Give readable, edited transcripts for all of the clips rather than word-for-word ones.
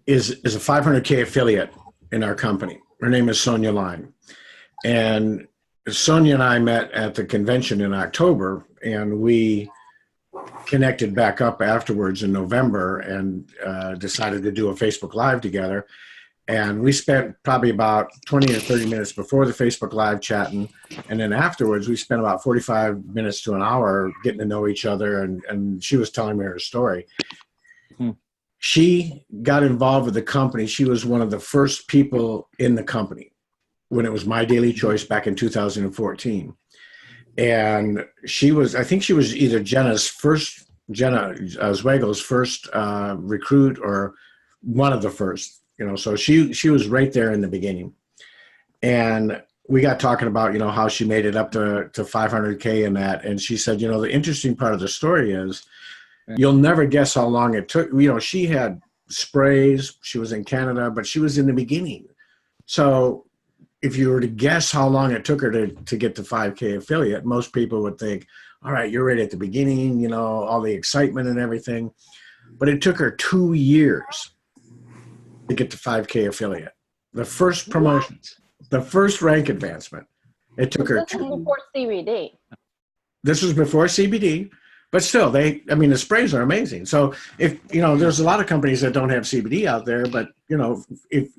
is a 500K affiliate in our company. Her name is Sonia Line. And Sonia and I met at the convention in October, and we connected back up afterwards in November and decided to do a Facebook Live together. And we spent probably about 20 or 30 minutes before the Facebook Live chatting. And then afterwards, we spent about 45 minutes to an hour getting to know each other. And she was telling me her story. She got involved with the company. She was one of the first people in the company when it was My Daily Choice back in 2014. And I think she was either Jenna Zwegel's first recruit or one of the first. So she was right there in the beginning. And we got talking about, how she made it up to 500K and that. And she said, the interesting part of the story is you'll never guess how long it took. She had sprays. She was in Canada, but she was in the beginning. So if you were to guess how long it took her to get to 5K affiliate, most people would think, all right, you're right at the beginning, all the excitement and everything. But it took her 2 years to get to 5K affiliate. The first promotions, the first rank advancement. It took her. This was before CBD. This was before CBD, but still, the sprays are amazing. So if there's a lot of companies that don't have CBD out there, but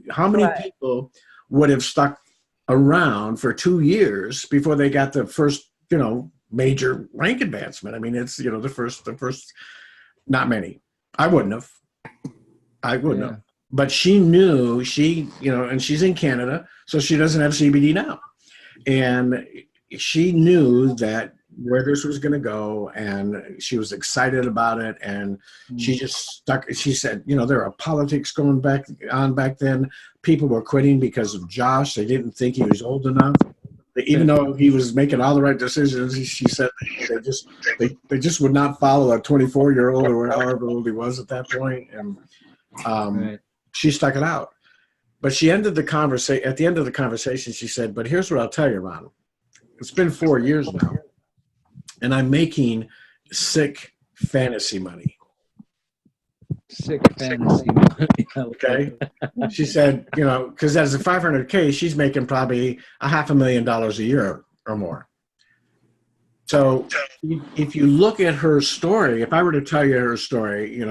how many people would have stuck around for 2 years before they got the first, major rank advancement? It's the first. Not many. I wouldn't have. But she knew and she's in Canada, so she doesn't have CBD now. And she knew that where this was going to go, and she was excited about it. And she just stuck. She said, there are politics going back then. People were quitting because of Josh. They didn't think he was old enough. Even though he was making all the right decisions, she said they just would not follow a 24-year-old or however old he was at that point. And she stuck it out. But she ended the conversation. At the end of the conversation, she said, but here's what I'll tell you, Ron. It's been 4 years now, and I'm making sick fantasy money. Sick fantasy money. Okay. She said, because as a 500K, she's making probably $500,000 a year or more. So if you look at her story, if I were to tell you her story,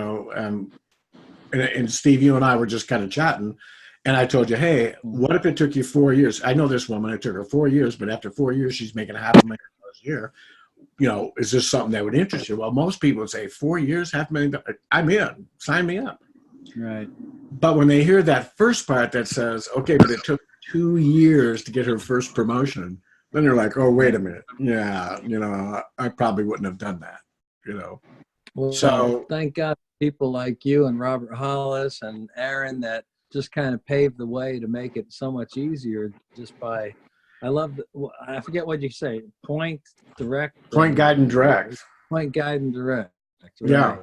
and Steve, you and I were just kind of chatting, and I told you, hey, what if it took you 4 years? I know this woman, it took her 4 years, but after 4 years, she's making $500,000 a year. Is this something that would interest you? Well, most people would say 4 years, $500,000, I'm in, sign me up. Right. But when they hear that first part that says, okay, but it took 2 years to get her first promotion, then they're like, oh, wait a minute. Yeah, I probably wouldn't have done that, Well, so thank God for people like you and Robert Hollis and Aaron that just kind of paved the way to make it so much easier just by, I forget what you say, point, guide, and direct. Point, guide, and direct. Right? Yeah.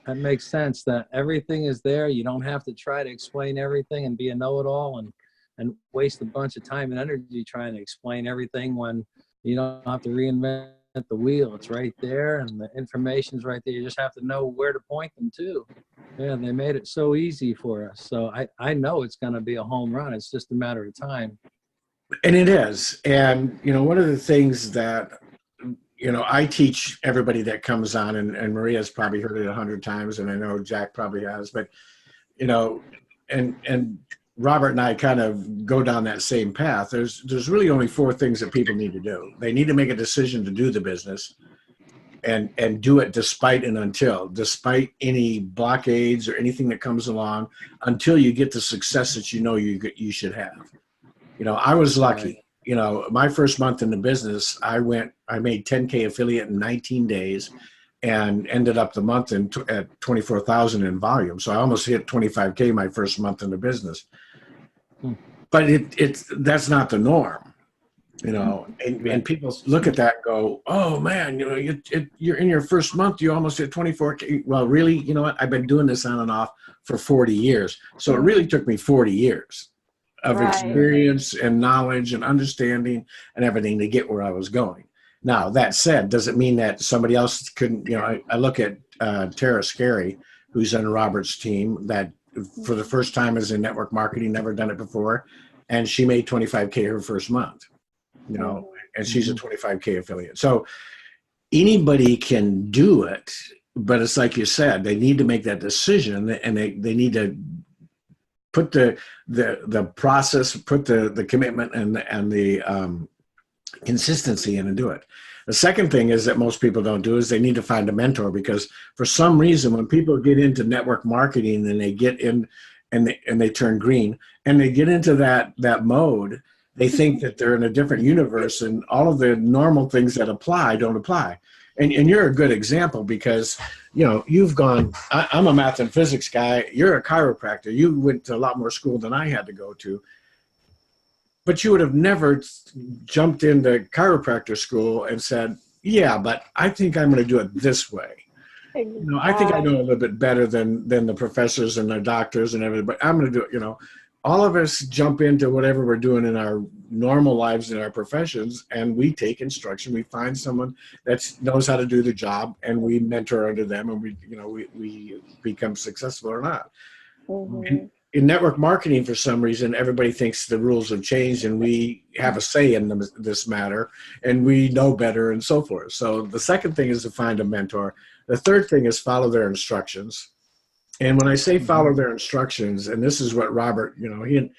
That makes sense that everything is there. You don't have to try to explain everything and be a know-it-all and waste a bunch of time and energy trying to explain everything when you don't have to reinvent the wheel. It's right there and the information's right there. You just have to know where to point them to. Yeah, they made it so easy for us. So I know it's going to be a home run. It's just a matter of time. And it is. And, one of the things that, I teach everybody that comes on, and Maria's probably heard it 100 times, and I know Jack probably has, but, and Robert and I kind of go down that same path. There's really only 4 things that people need to do. They need to make a decision to do the business and do it despite any blockades or anything that comes along until you get the success that you should have. I was lucky. My first month in the business, I made 10K affiliate in 19 days and ended up the month at 24,000 in volume. So I almost hit 25K my first month in the business. But that's not the norm, and people look at that and go, oh man, you're in your first month, you almost hit 24K. Well, really, you know what? I've been doing this on and off for 40 years. So it really took me 40 years of experience and knowledge and understanding and everything to get where I was going. Now, that said, does it mean that somebody else couldn't, I look at Tara Scary, who's on Robert's team, that for the first time is in network marketing, never done it before. And she made 25K her first month, you know, and she's a 25K affiliate. So anybody can do it, but it's like you said, they need to make that decision, and they need to put the process, put the commitment and the consistency in and do it. The second thing is that most people don't do is they need to find a mentor, because for some reason, when people get into network marketing and they get in and they turn green and they get into that mode, they think that they're in a different universe, and all of the normal things that apply don't apply. And you're a good example, because, you know, you've gone, I'm a math and physics guy. You're a chiropractor. You went to a lot more school than I had to go to. But you would have never jumped into chiropractor school and said, yeah, but I think I'm going to do it this way. You know, I think I know a little bit better than the professors and the doctors and everything, but I'm going to do it, you know. All of us jump into whatever we're doing in our normal lives, in our professions, and we take instruction. We find someone that knows how to do the job, and we mentor under them, and we become successful or not. In network marketing, for some reason, everybody thinks the rules have changed, and we have a say in this matter, and we know better, and so forth. So the second thing is to find a mentor. The third thing is follow their instructions. And when I say follow their instructions, and this is what Robert, you know, he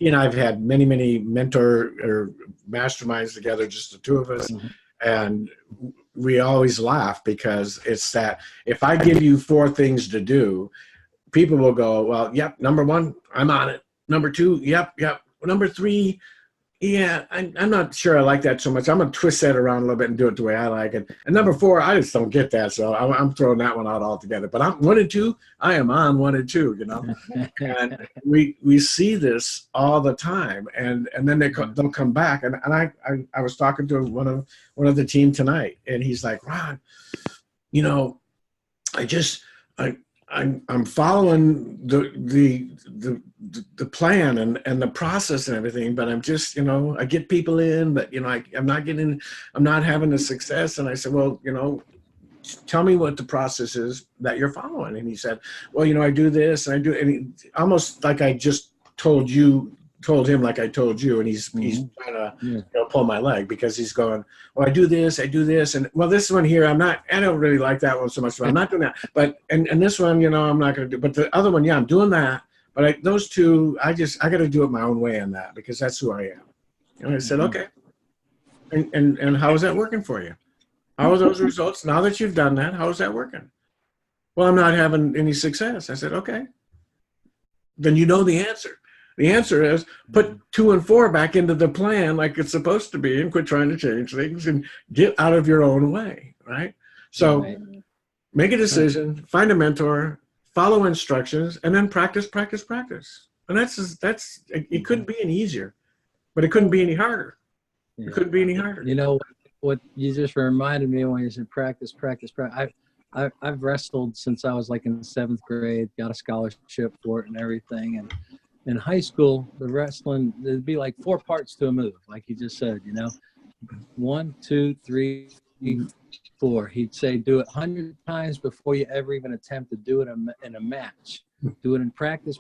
and I have had many mentor or masterminds together, just the two of us, and we always laugh, because it's that if I give you 4 things to do, people will go, well, yep, number 1, I'm on it. Number 2, yep. Number 3, yeah, I'm not sure I like that so much. I'm going to twist that around a little bit and do it the way I like it. And number 4, I just don't get that, so I'm throwing that one out altogether. But I'm 1 and 2, I am on 1 and 2, you know. And we see this all the time, and then they'll come back. And I was talking to one of the team tonight, and he's like, Ron, you know, I'm following the plan and the process and everything, but I'm just, you know, I get people in, but, you know, I'm not having the success. And I said, well, you know, tell me what the process is that you're following. And he said, well, you know, I do this and I do, and almost like I just told him like I told you, and he's trying to you know, pull my leg, because he's going, well, I do this, and well, this one here, I don't really like that one so much, but I'm not doing that. But and this one, you know, I'm not going to do. But the other one, yeah, I'm doing that. But those two, I got to do it my own way on that, because that's who I am. And I said, okay. And how is that working for you? How are those results now that you've done that? How is that working? Well, I'm not having any success. I said, okay. Then you know the answer. The answer is put 2 and 4 back into the plan like it's supposed to be, and quit trying to change things and get out of your own way, right? So make a decision, find a mentor, follow instructions, and then practice. And that's it couldn't be any easier, but it couldn't be any harder. It couldn't be any harder. You know, what you just reminded me when you said practice. I've wrestled since I was like in the 7th grade, got a scholarship for it and everything. And in high school, the wrestling, there'd be like 4 parts to a move, like you just said, you know, 1, 2, 3, 4. He'd say, do it 100 times before you ever even attempt to do it in a match. Do it in practice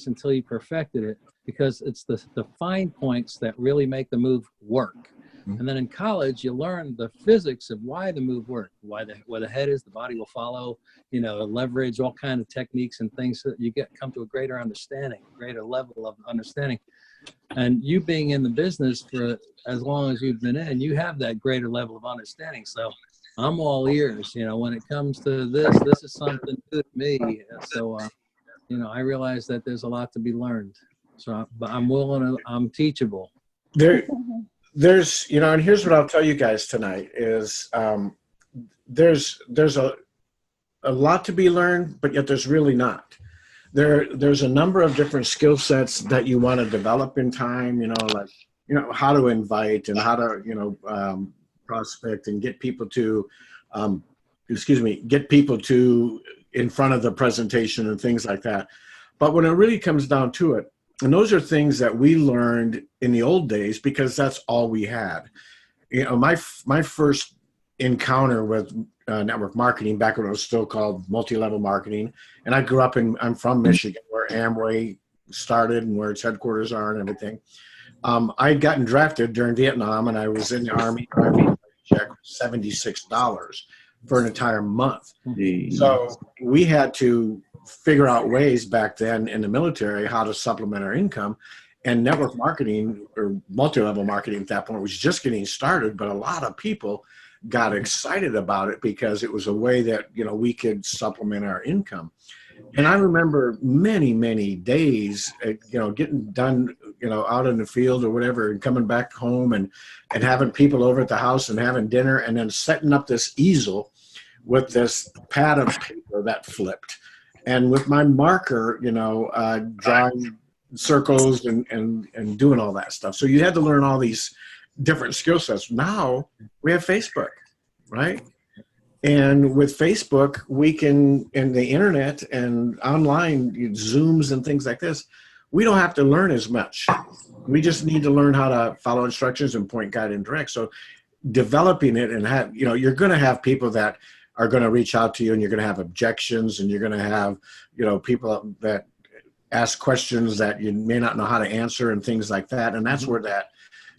until you perfected it, because it's the fine points that really make the move work. And then in college, you learn the physics of why the move worked, where the head is, the body will follow, you know, leverage, all kind of techniques and things, so that you come to a greater understanding, greater level of understanding. And you being in the business for as long as you've been in, you have that greater level of understanding. So I'm all ears, you know, when it comes to this is something new to me. So, you know, I realize that there's a lot to be learned. So, but I'm teachable. There's, you know, and here's what I'll tell you guys tonight is there's a lot to be learned, but yet there's really not. There's a number of different skill sets that you want to develop in time, you know, like, you know, how to invite and how to, you know, prospect and get people to, get people to in front of the presentation and things like that. But when it really comes down to it, and those are things that we learned in the old days, because that's all we had. You know, my first encounter with network marketing back when it was still called multi-level marketing. And I grew up I'm from Michigan, where Amway started and where its headquarters are and everything. I had gotten drafted during Vietnam, and I was in the Army. My visa check was $76 for an entire month. So we had to figure out ways back then in the military how to supplement our income. And network marketing or multi-level marketing at that point was just getting started, but a lot of people got excited about it because it was a way that, you know, we could supplement our income. And I remember many, many days, you know, getting done, you know, out in the field or whatever, and coming back home and having people over at the house and having dinner, and then setting up this easel with this pad of paper that flipped. And with my marker, you know, drawing circles and doing all that stuff. So you had to learn all these different skill sets. Now we have Facebook, right? And with Facebook, we can, and the internet and online Zooms and things like this, we don't have to learn as much. We just need to learn how to follow instructions and point, guide, and direct. So developing it and have, you know, you're going to have people that are going to reach out to you, and you're going to have objections, and you're going to have, you know, people that ask questions that you may not know how to answer and things like that. And that's where that,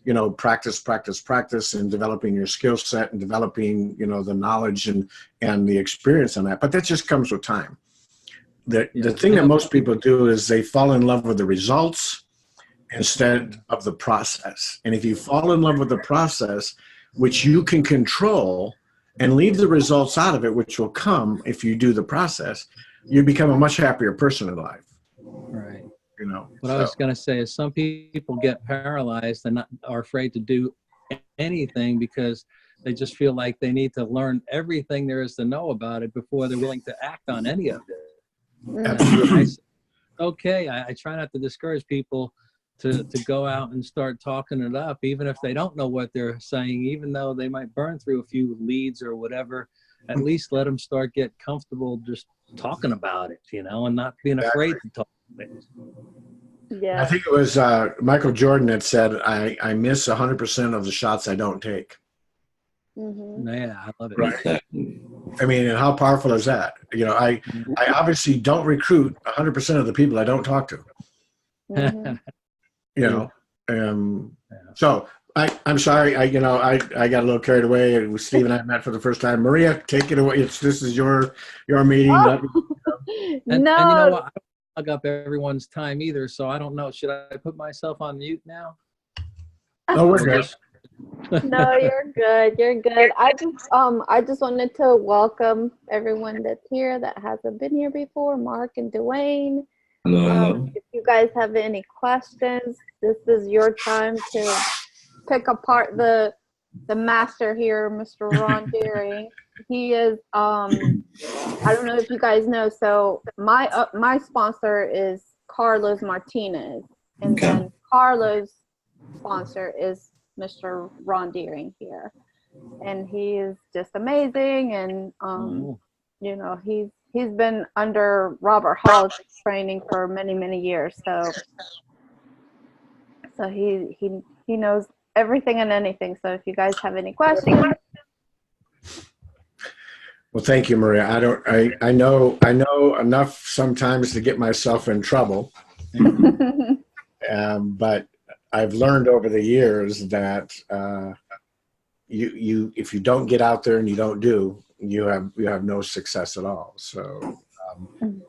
you know, practice and developing your skill set and developing, you know, the knowledge and the experience on that. But that just comes with time. The thing that most people do is they fall in love with the results instead of the process. And if you fall in love with the process, which you can control, and leave the results out of it, which will come if you do the process, you become a much happier person in life. Right. You know, what I was going to say is some people get paralyzed and are afraid to do anything because they just feel like they need to learn everything there is to know about it before they're willing to act on any of it. Absolutely. Okay, I try not to discourage people to go out and start talking it up, even if they don't know what they're saying, even though they might burn through a few leads or whatever. At least let them start get comfortable just talking about it, you know, and not being afraid to talk about it. Yeah. I think it was Michael Jordan that said, I miss 100% of the shots I don't take. Mm-hmm. Yeah, I love it. Right. I mean, and how powerful is that? You know, I obviously don't recruit 100% of the people I don't talk to. Mm-hmm. You know, so I'm sorry. I got a little carried away. It was Steve and I met for the first time. Maria, take it away. This is your meeting. Oh. And No. you know what? I don't hug up everyone's time either, so I don't know. Should I put myself on mute now? Oh, we're good. No, you're good. You're good. I just wanted to welcome everyone that's here that hasn't been here before, Mark and Dwayne. Hello. If you guys have any questions, this is your time to pick apart the master here, Mr. Ron Deering. He is I don't know if you guys know, so my sponsor is Carlos Martinez, and then Carlos' sponsor is Mr. Ron Deering here, and he is just amazing. And you know, he's been under Robert Hall's training for many years, so he knows everything and anything. So if you guys have any questions. Well, thank you, Maria. I know enough sometimes to get myself in trouble, but I've learned over the years that you if you don't get out there and you don't do, you have no success at all. So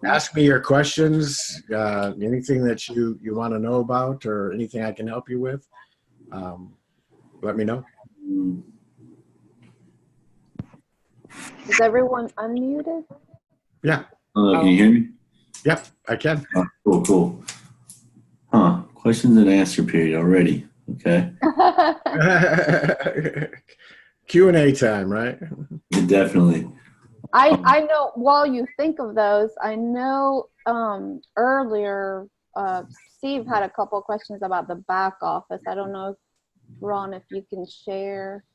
ask me your questions, anything that you want to know about or anything I can help you with. Let me know. Is everyone unmuted? Yeah. Can you hear me? Yep, I can. Oh, cool. Questions and answer period already. Okay. Q&A time, right? Yeah, definitely. I know, while you think of those, I know earlier Steve had a couple of questions about the back office. I don't know, Ron, if you can share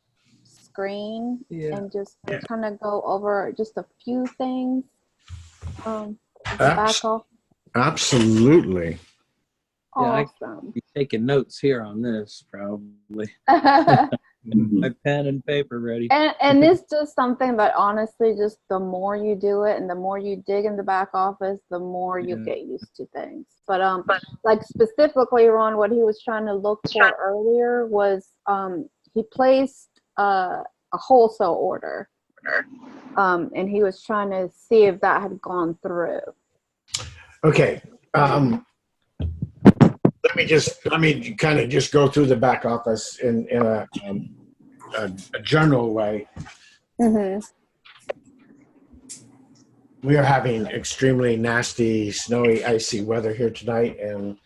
screen and just kind of go over just a few things. The back office. Absolutely. Yeah, Awesome. Be taking notes here on this probably. My pen and paper ready. And it's just something that honestly, just the more you do it and the more you dig in the back office, the more you get used to things. But like specifically, Ron, what he was trying to look for earlier was he placed a wholesale order, and he was trying to see if that had gone through. Okay. Let me kind of just go through the back office in a general way. Mm-hmm. We are having extremely nasty, snowy, icy weather here tonight, and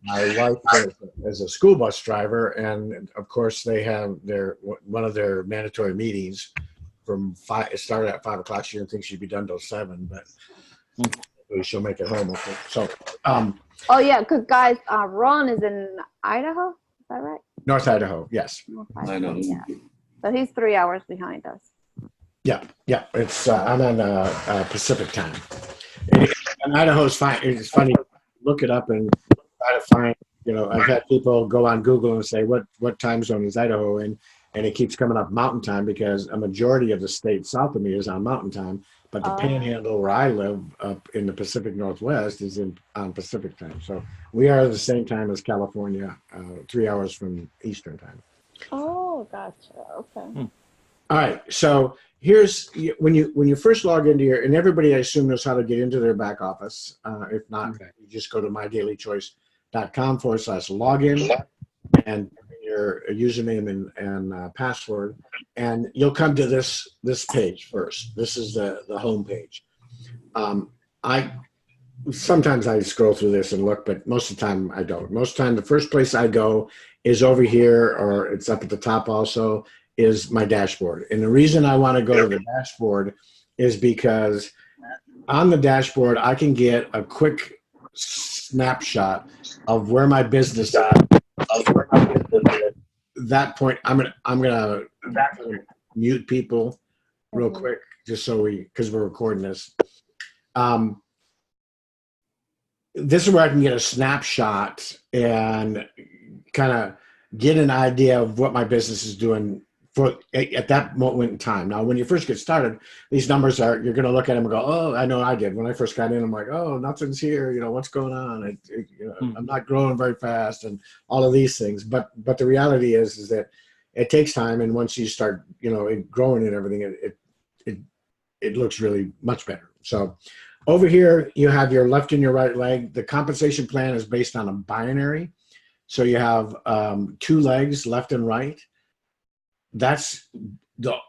my wife is a school bus driver, and of course they have one of their mandatory meetings from 5. It started at 5 o'clock. She didn't think she'd be done till 7, but she'll make it home. Okay. So, oh yeah, because guys, Ron is in Idaho. Is that right? North Idaho, yes. North I know. Yeah. So he's 3 hours behind us. Yeah. It's I'm on Pacific time. And Idaho's fine. It's funny. Look it up and try to find. I've had people go on Google and say what time zone is Idaho in, and it keeps coming up Mountain Time because a majority of the state south of me is on Mountain Time. But the Panhandle where I live up in the Pacific Northwest is on Pacific time. So we are the same time as California, 3 hours from Eastern time. Oh, gotcha. Okay. All right. So here's when you first log into and everybody I assume knows how to get into their back office. If not, you just go to mydailychoice.com/login and your username and password, and you'll come to this page first. This is the home page. Sometimes I scroll through this and look, but most of the time I don't. Most of the time, the first place I go is over here, or it's up at the top also, is my dashboard. And the reason I want to go to the dashboard is because on the dashboard, I can get a quick snapshot of where my business is. That point, I'm gonna mute people real quick just so because we're recording this. This is where I can get a snapshot and kind of get an idea of what my business is doing at that moment in time. Now, when you first get started, these numbers you're going to look at them and go, oh, I know I did. When I first got in, I'm like, oh, nothing's here. What's going on? I'm not growing very fast and all of these things. But the reality is that it takes time. And once you start, growing and everything, it looks really much better. So over here, you have your left and your right leg. The compensation plan is based on a binary. So you have 2 legs, left and right. That's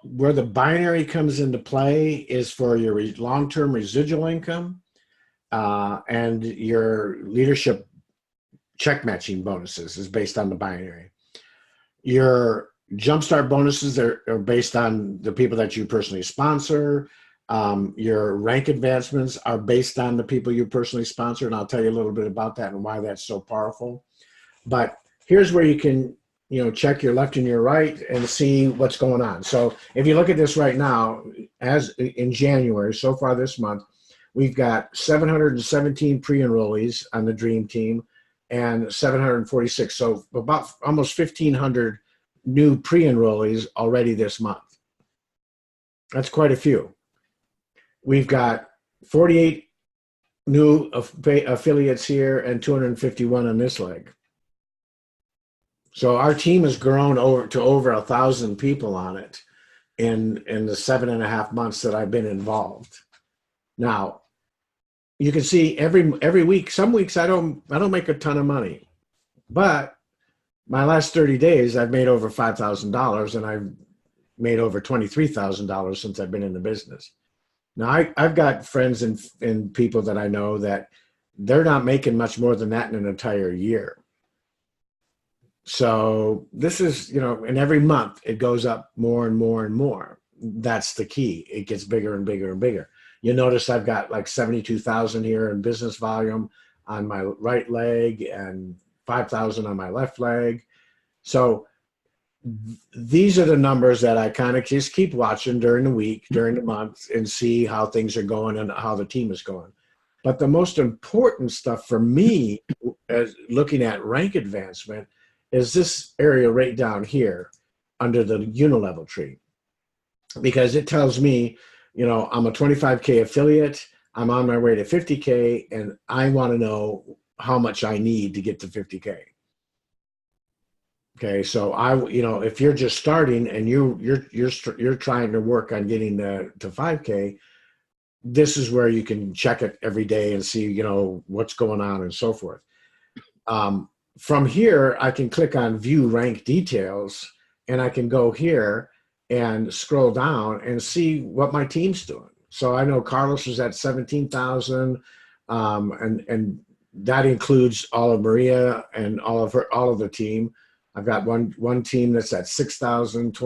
where the binary comes into play is for your long-term residual income and your leadership check matching bonuses is based on the binary. Your jumpstart bonuses are based on the people that you personally sponsor. Your rank advancements are based on the people you personally sponsor, and I'll tell you a little bit about that and why that's so powerful. But here's where you can check your left and your right and see what's going on. So if you look at this right now, as in January, so far this month, we've got 717 pre-enrollees on the Dream Team and 746. So about almost 1,500 new pre-enrollees already this month. That's quite a few. We've got 48 new affiliates here and 251 on this leg. So our team has grown to over 1,000 people on it in the 7.5 months that I've been involved. Now, you can see every week. Some weeks I don't make a ton of money, but my last 30 days I've made over $5,000, and I've made over $23,000 since I've been in the business. Now I've got friends and people that I know that they're not making much more than that in an entire year. So this is, and every month it goes up more and more and more. That's the key. It gets bigger and bigger and bigger. You notice I've got like 72,000 here in business volume on my right leg and 5,000 on my left leg. So these are the numbers that I kind of just keep watching during the week, during the month, and see how things are going and how the team is going. But the most important stuff for me, as looking at rank advancement, is this area right down here. under the unilevel tree, because it tells me, you know, I'm a 25K affiliate, I'm on my way to 50K, and I want to know how much I need to get to 50K. Okay, so you know, if you're just starting and you're trying to work on getting to 5K, this is where you can check it every day and see, you know, what's going on and so forth. From here, I can click on View Rank Details, and I can go here and scroll down and see what my team's doing. So I know Carlos is at 17,000, and that includes all of Maria and all of the team. I've got one team that's at 6,000,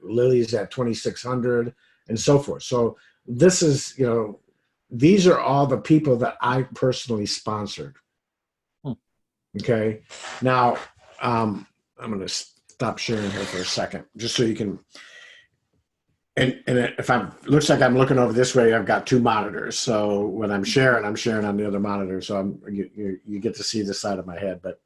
Lily's at 2,600, and so forth. So this is, you know, these are all the people that I personally sponsored. Okay. Now, I'm going to stop sharing here for a second, just so you can. And if looks like I'm looking over this way, I've got two monitors. So when I'm sharing on the other monitor. So you get to see the side of my head. But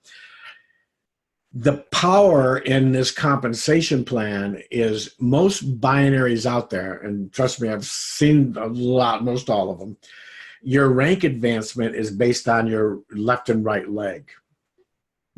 the power in this compensation plan is most binaries out there, and trust me, I've seen most all of them. Your rank advancement is based on your left and right leg,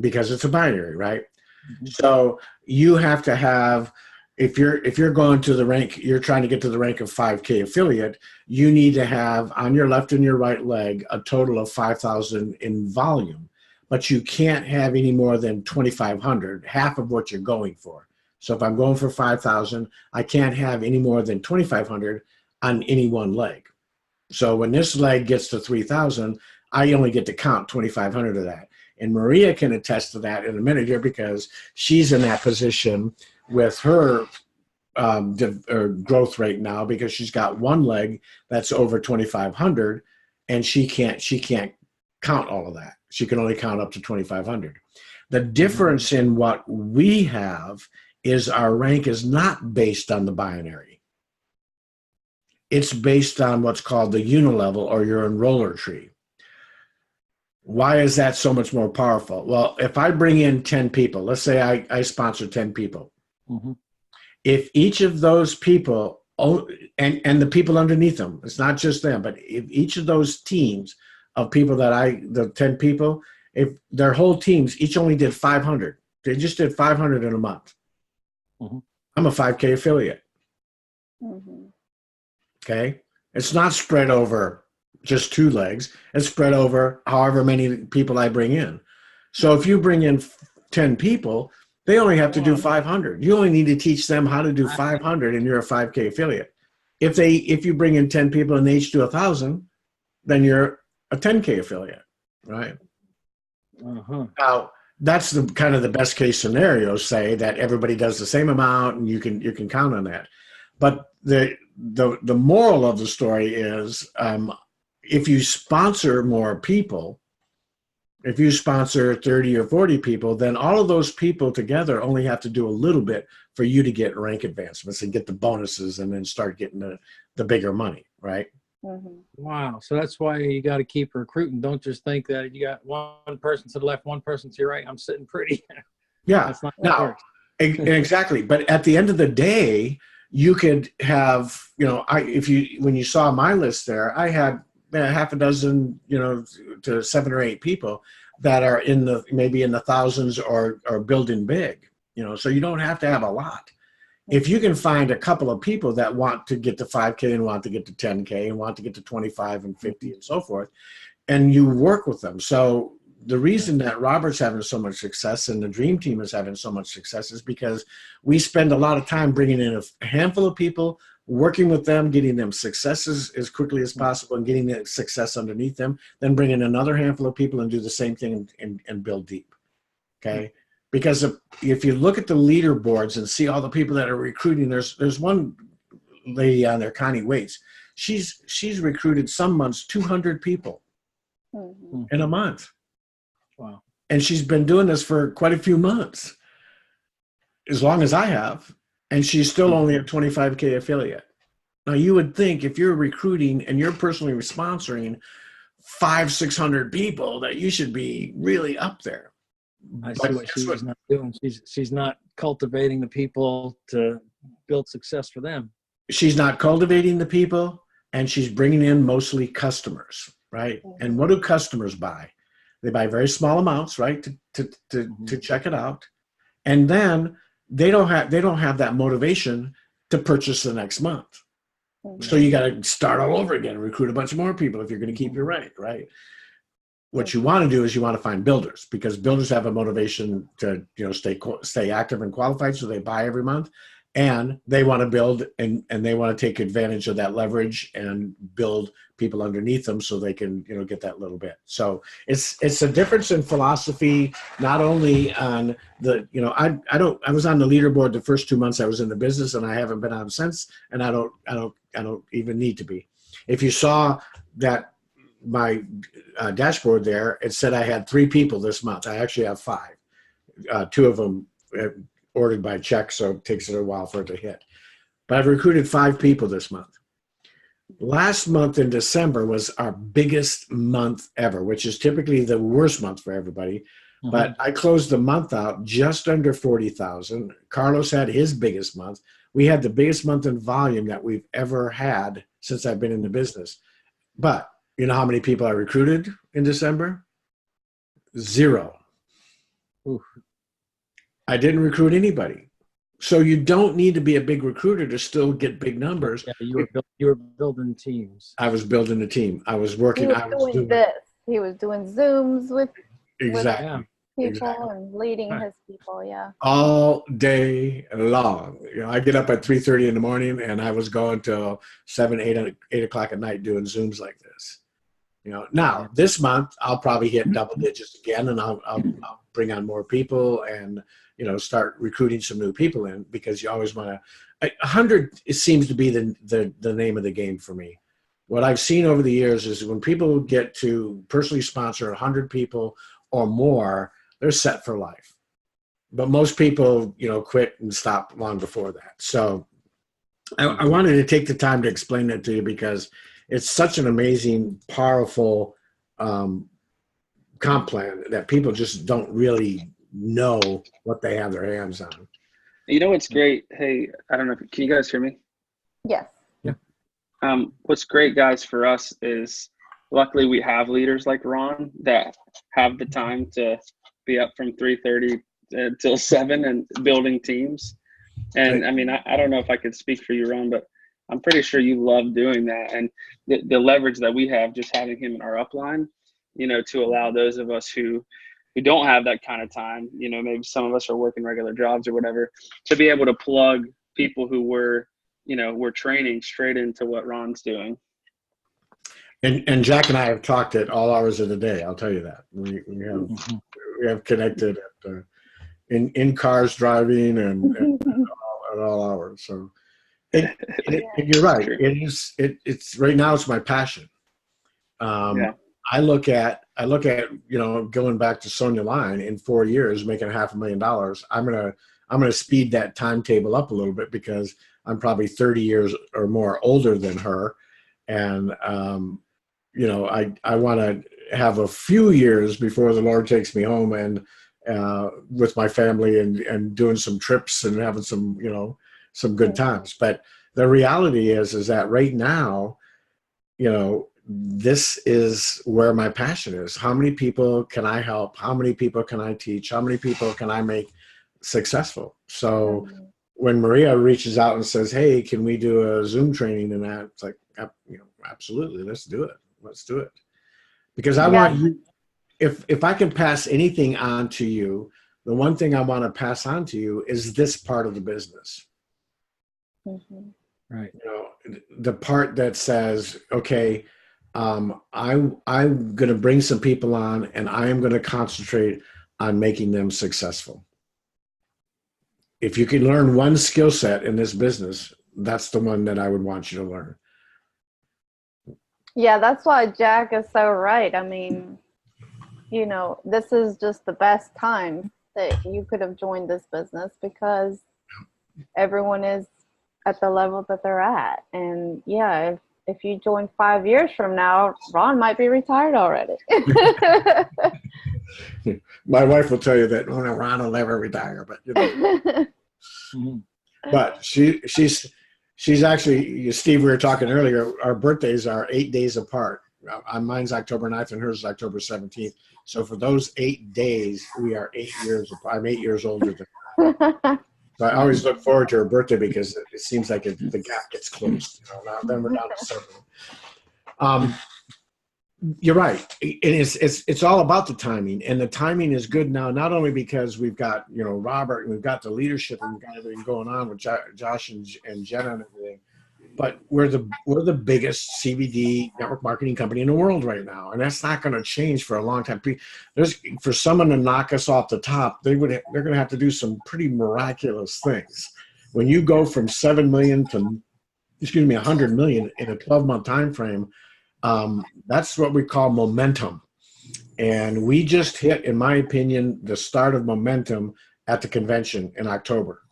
because it's a binary, right? Mm-hmm. So you have to have, if you're going to the rank, you're trying to get to the rank of 5K affiliate, you need to have on your left and your right leg a total of 5,000 in volume, but you can't have any more than 2,500, half of what you're going for. So if I'm going for 5,000, I can't have any more than 2,500 on any one leg. So when this leg gets to 3,000, I only get to count 2,500 of that. And Maria can attest to that in a minute here, because she's in that position with her growth rate now, because she's got one leg that's over 2,500, and she can't count all of that. She can only count up to 2,500. The difference in what we have is our rank is not based on the binary. It's based on what's called the unilevel, or your enroller tree. Why is that so much more powerful? Well, if I bring in 10 people, let's say I sponsor 10 people. Mm-hmm. If each of those people, and the people underneath them, it's not just them, but if each of those teams of people the 10 people, if their whole teams each only did 500, they just did 500 in a month. Mm-hmm. I'm a 5K affiliate. Mm-hmm. Okay. It's not spread over just two legs. It's spread over however many people I bring in. So if you bring in 10 people, they only have to do 500. You only need to teach them how to do 500, and you're a 5K affiliate. If you bring in 10 people and they each do 1,000, then you're a 10K affiliate, right? Uh-huh. Now, that's the kind of the best case scenario, say that everybody does the same amount and you can count on that. But the moral of the story is, if you sponsor more people, if you sponsor 30 or 40 people, then all of those people together only have to do a little bit for you to get rank advancements and get the bonuses and then start getting the bigger money, right? Mm-hmm. Wow. So that's why you got to keep recruiting. Don't just think that you got one person to the left, one person to your right. I'm sitting pretty. Yeah. That's not how it works. Exactly. But at the end of the day, you could have, you know, when you saw my list there, I had half a dozen, you know, to 7 or 8 people that are maybe in the thousands or building big, you know, so you don't have to have a lot. If you can find a couple of people that want to get to 5K and want to get to 10K and want to get to 25 and 50 and so forth, and you work with them. So the reason that Robert's having so much success and the Dream Team is having so much success is because we spend a lot of time bringing in a handful of people, working with them, getting them successes as quickly as possible and getting the success underneath them, then bring in another handful of people and do the same thing and build deep, okay? Because if you look at the leaderboards and see all the people that are recruiting, there's one lady on there, Connie Waits. She's recruited some months 200 people in a month. Wow. And she's been doing this for quite a few months, as long as I have. And she's still only a 25K affiliate. Now, you would think if you're recruiting and you're personally sponsoring 500-600 people that you should be really up there. I see what she's not doing. She's not cultivating the people to build success for them. She's not cultivating the people, and she's bringing in mostly customers, right? And what do customers buy? They buy very small amounts, right, to check it out, and then they don't have that motivation to purchase the next month. So you got to start all over again and recruit a bunch more people if you're going to keep your rate, right? What you want to do is you want to find builders, because builders have a motivation to stay active and qualified, so they buy every month, and they want to build and they want to take advantage of that leverage and build people underneath them so they can get that little bit. So it's a difference in philosophy, not only on the I was on the leaderboard the first 2 months I was in the business, and I haven't been on since, and I don't even need to be. If you saw that my dashboard there, it said I had 3 people this month. I actually have 5. 2 of them ordered by check, so it takes a while for it to hit. But I've recruited 5 people this month. Last month in December was our biggest month ever, which is typically the worst month for everybody. Mm-hmm. But I closed the month out just under 40,000. Carlos had his biggest month. We had the biggest month in volume that we've ever had since I've been in the business. But you know how many people I recruited in December? 0. Oof. I didn't recruit anybody. So you don't need to be a big recruiter to still get big numbers. Yeah, you were building teams. I was building a team. I was working. He was doing this. He was doing Zooms with exactly people and leading his people. Yeah. All day long. I get up at 3:30 in the morning, and I was going till 7, 8 o'clock at night doing Zooms like this. Now this month I'll probably hit double digits again, and I'll bring on more people and start recruiting some new people in, because you always want to. 100 it seems to be the name of the game for me. What I've seen over the years is when people get to personally sponsor 100 people or more, they're set for life. But most people, quit and stop long before that. So I wanted to take the time to explain that to you, because it's such an amazing, powerful comp plan that people just don't really know what they have their hands on. What's great? Hey, I don't know. Can you guys hear me? Yes. Yeah. What's great, guys, for us is luckily we have leaders like Ron that have the time to be up from 3:30 till 7 and building teams. And I mean, I don't know if I could speak for you, Ron, but I'm pretty sure you love doing that. And the leverage that we have just having him in our upline, to allow those of us who don't have that kind of time, maybe some of us are working regular jobs or whatever, to be able to plug people who we're training straight into what Ron's doing. And Jack and I have talked at all hours of the day. I'll tell you that we have connected in cars driving and at all hours. So, and you're right. It's right now. It's my passion. I look at going back to Sonia Line in 4 years, making $500,000. I'm gonna speed that timetable up a little bit, because I'm probably 30 years or more older than her, and I want to have a few years before the Lord takes me home and with my family and doing some trips and having some good times. But the reality is that right now, this is where my passion is. How many people can I help? How many people can I teach? How many people can I make successful? So when Maria reaches out and says, hey, can we do a Zoom training and that, it's like, absolutely, let's do it. Let's do it. Because I want you, if I can pass anything on to you, the one thing I want to pass on to you is this part of the business. Mm-hmm. Right. The part that says, okay, I'm going to bring some people on, and I am going to concentrate on making them successful. If you can learn one skill set in this business, that's the one that I would want you to learn. Yeah, that's why Jack is so right. I mean, this is just the best time that you could have joined this business, because everyone is at the level that they're at. And yeah, if you join 5 years from now, Ron might be retired already. My wife will tell you that Ron will never retire, but you know. Mhm. But she's actually, Steve, we were talking earlier, our birthdays are 8 days apart. Mine's October 9th and hers is October 17th. So for those 8 days, we are 8 years apart. I'm 8 years older than her. So I always look forward to her birthday because it seems like the gap gets closed. You know, now, then we're down to 7. You're right. It's all about the timing, and the timing is good now. Not only because we've got Robert, and we've got the leadership, and we've got everything going on with Josh and Jenna and everything, but we're the biggest CBD network marketing company in the world right now, and that's not going to change for a long time. For someone to knock us off the top, they're going to have to do some pretty miraculous things. When you go from 7 million to 100 million in a 12-month time frame. That's what we call momentum. And we just hit, in my opinion, the start of momentum at the convention in October.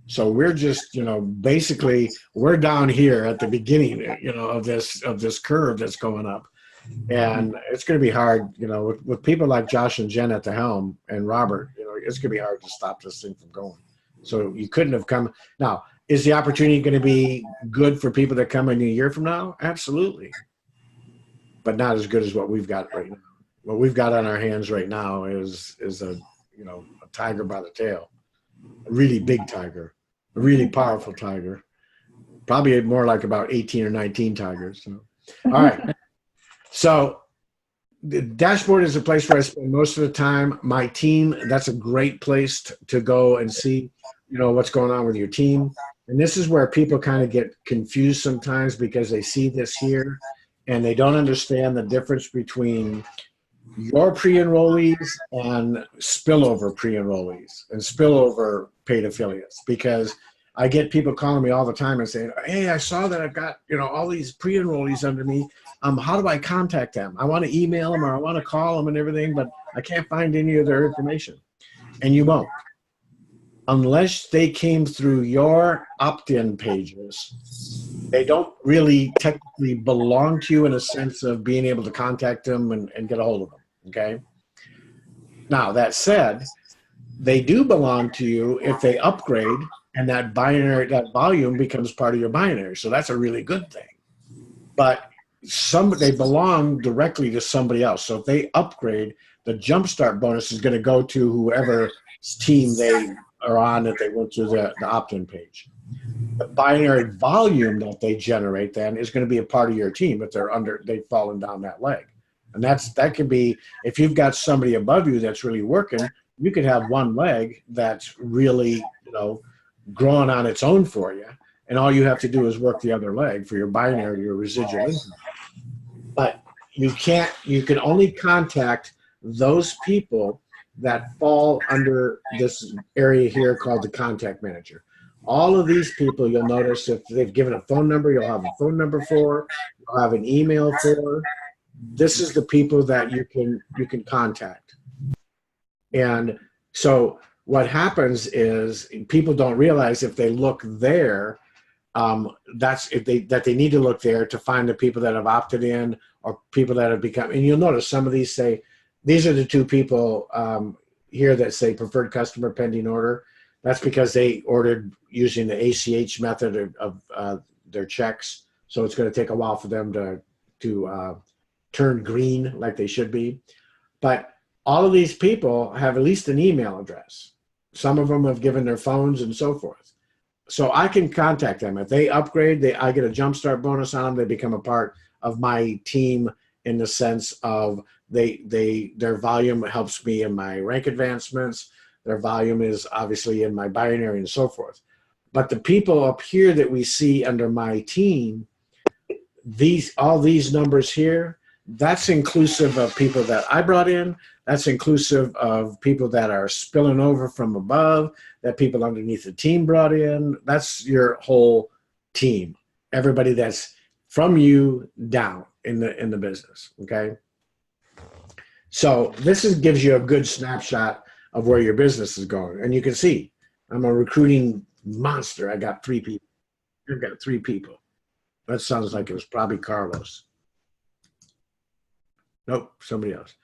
So we're just, basically we're down here at the beginning, of this curve that's going up. And it's going to be hard, with people like Josh and Jen at the helm and Robert, it's going to be hard to stop this thing from going. So you couldn't have come. Now, is the opportunity going to be good for people that come in a year from now? Absolutely. But not as good as what we've got right now. What we've got on our hands right now is a tiger by the tail, a really big tiger, a really powerful tiger, probably more like about 18 or 19 tigers. So. All right. So the dashboard is a place where I spend most of the time. My team, that's a great place to go and see, what's going on with your team. And this is where people kind of get confused sometimes because they see this here and they don't understand the difference between your pre-enrollees and spillover pre-enrollees and spillover paid affiliates. Because I get people calling me all the time and saying, hey, I saw that I've got, all these pre-enrollees under me. How do I contact them? I want to email them or I want to call them and everything, but I can't find any of their information. And you won't. Unless they came through your opt-in pages, they don't really technically belong to you in a sense of being able to contact them and get a hold of them, okay? Now, that said, they do belong to you if they upgrade and that volume becomes part of your binary. So that's a really good thing. But they belong directly to somebody else. So if they upgrade, the Jumpstart bonus is going to go to whoever's team they are on that they went to the opt-in page. The binary volume that they generate then is going to be a part of your team if they've fallen down that leg. And that could be, if you've got somebody above you that's really working, you could have one leg that's really, growing on its own for you. And all you have to do is work the other leg for your binary, your residual income. But you can only contact those people that fall under this area here called the contact manager. All of these people, you'll notice if they've given a phone number, you'll have a phone number for, you'll have an email for. This is the people that you can contact. And so what happens is people don't realize if they look there, that they need to look there to find the people that have opted in or people that have become, and you'll notice some of these say, these are the two people here that say preferred customer pending order. That's because they ordered using the ACH method of their checks. So it's going to take a while for them to turn green like they should be. But all of these people have at least an email address. Some of them have given their phones and so forth. So I can contact them. If they upgrade, I get a Jumpstart bonus on them. They become a part of my team in the sense of their volume helps me in my rank advancements. Their volume is obviously in my binary and so forth. But the people up here that we see under my team, all these numbers here, that's inclusive of people that I brought in. That's inclusive of people that are spilling over from above, that people underneath the team brought in. That's your whole team. Everybody that's from you down in the business, okay? So this gives you a good snapshot of where your business is going. And you can see, I'm a recruiting monster. I got 3 people. I've got 3 people. That sounds like it was probably Carlos. Nope, somebody else.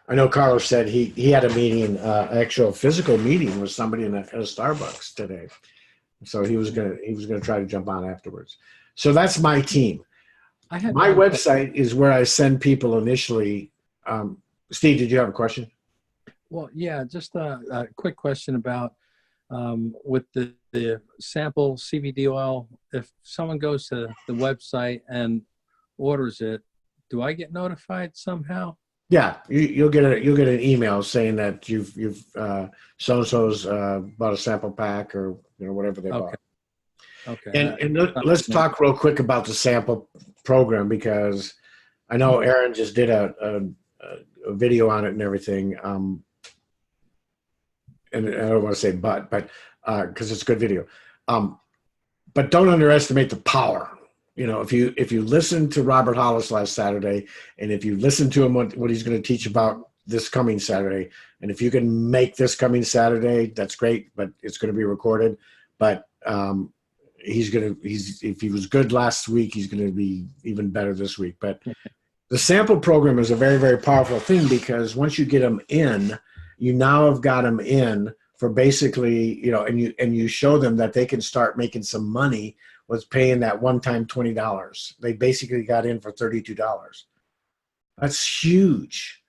I know Carlos said he had a meeting, actual physical meeting with somebody at a Starbucks today. So he was gonna try to jump on afterwards. So that's my team. I had My one website is where I send people initially. Steve, did you have a question? Well, yeah, just a quick question about with the sample CBD oil. If someone goes to the website and orders it, do I get notified somehow? Yeah, you'll get an email saying that you've so and so's bought a sample pack or whatever they bought. Okay. And let's talk real quick about the sample program, because I know Aaron just did a video on it and everything. And I don't want to say but because it's a good video. But don't underestimate the power. If you listen to Robert Hollis last Saturday, and if you listen to him what he's going to teach about this coming Saturday, and if you can make this coming Saturday, that's great. But it's going to be recorded. But if he was good last week, he's going to be even better this week. But the sample program is a very, very powerful thing, because once you get them in, you now have got them in for basically, and you show them that they can start making some money with paying that one-time $20. They basically got in for $32. That's huge.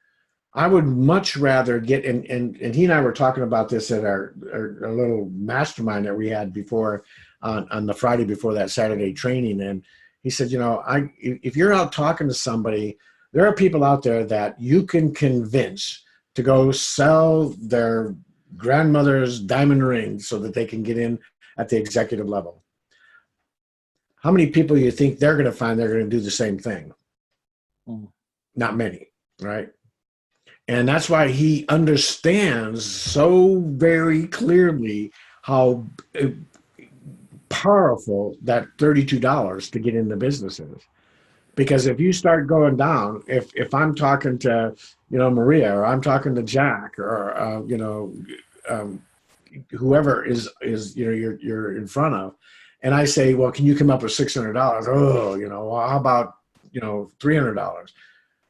I would much rather get, and he and I were talking about this at our little mastermind that we had before on the Friday before that Saturday training. And he said, if you're out talking to somebody, there are people out there that you can convince to go sell their grandmother's diamond ring so that they can get in at the executive level. How many people you think they're going to find they're going to do the same thing? Not many, right? And that's why he understands so very clearly how powerful that $32 to get into business is. Because if you start going down, if I'm talking to, Maria, or I'm talking to Jack, or, whoever is you're in front of, and I say, well, can you come up with $600? Oh, well, how about, $300?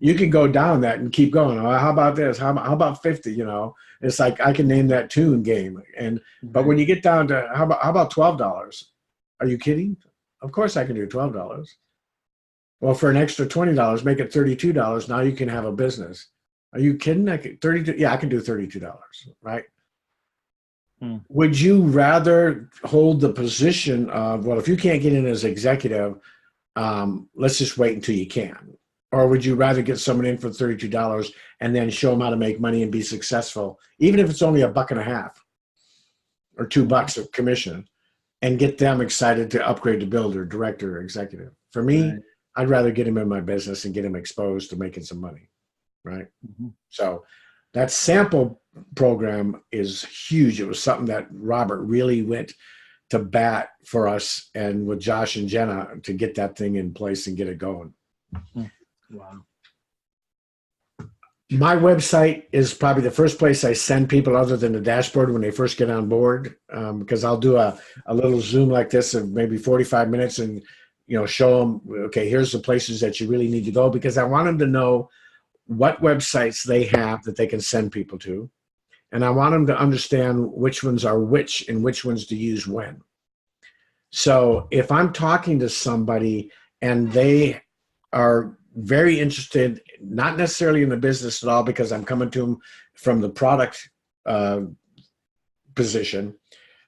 You can go down that and keep going. Oh, how about this? How about 50? It's like I can name that tune game. But when you get down to how about $12? Are you kidding? Of course I can do $12. Well, for an extra $20, make it $32. Now you can have a business. Are you kidding? I can 32. Yeah, I can do $32. Right? Would you rather hold the position of, well, if you can't get in as executive, let's just wait until you can? Or would you rather get someone in for $32 and then show them how to make money and be successful, even if it's only $1.50 or $2 of commission, and get them excited to upgrade to builder, director, or executive? For me, right, I'd rather get him in my business and get him exposed to making some money, right? So that sample program is huge. It was something that Robert really went to bat for us, and with Josh and Jenna, to get that thing in place and get it going. Wow. My website is probably the first place I send people, other than the dashboard, when they first get on board, because I'll do a little Zoom like this of maybe 45 minutes and show them, okay, here's the places that you really need to go, because I want them to know what websites they have that they can send people to. And I want them to understand which ones are which and which ones to use when. So if I'm talking to somebody and they are very interested, not necessarily in the business at all, because I'm coming to them from the product position,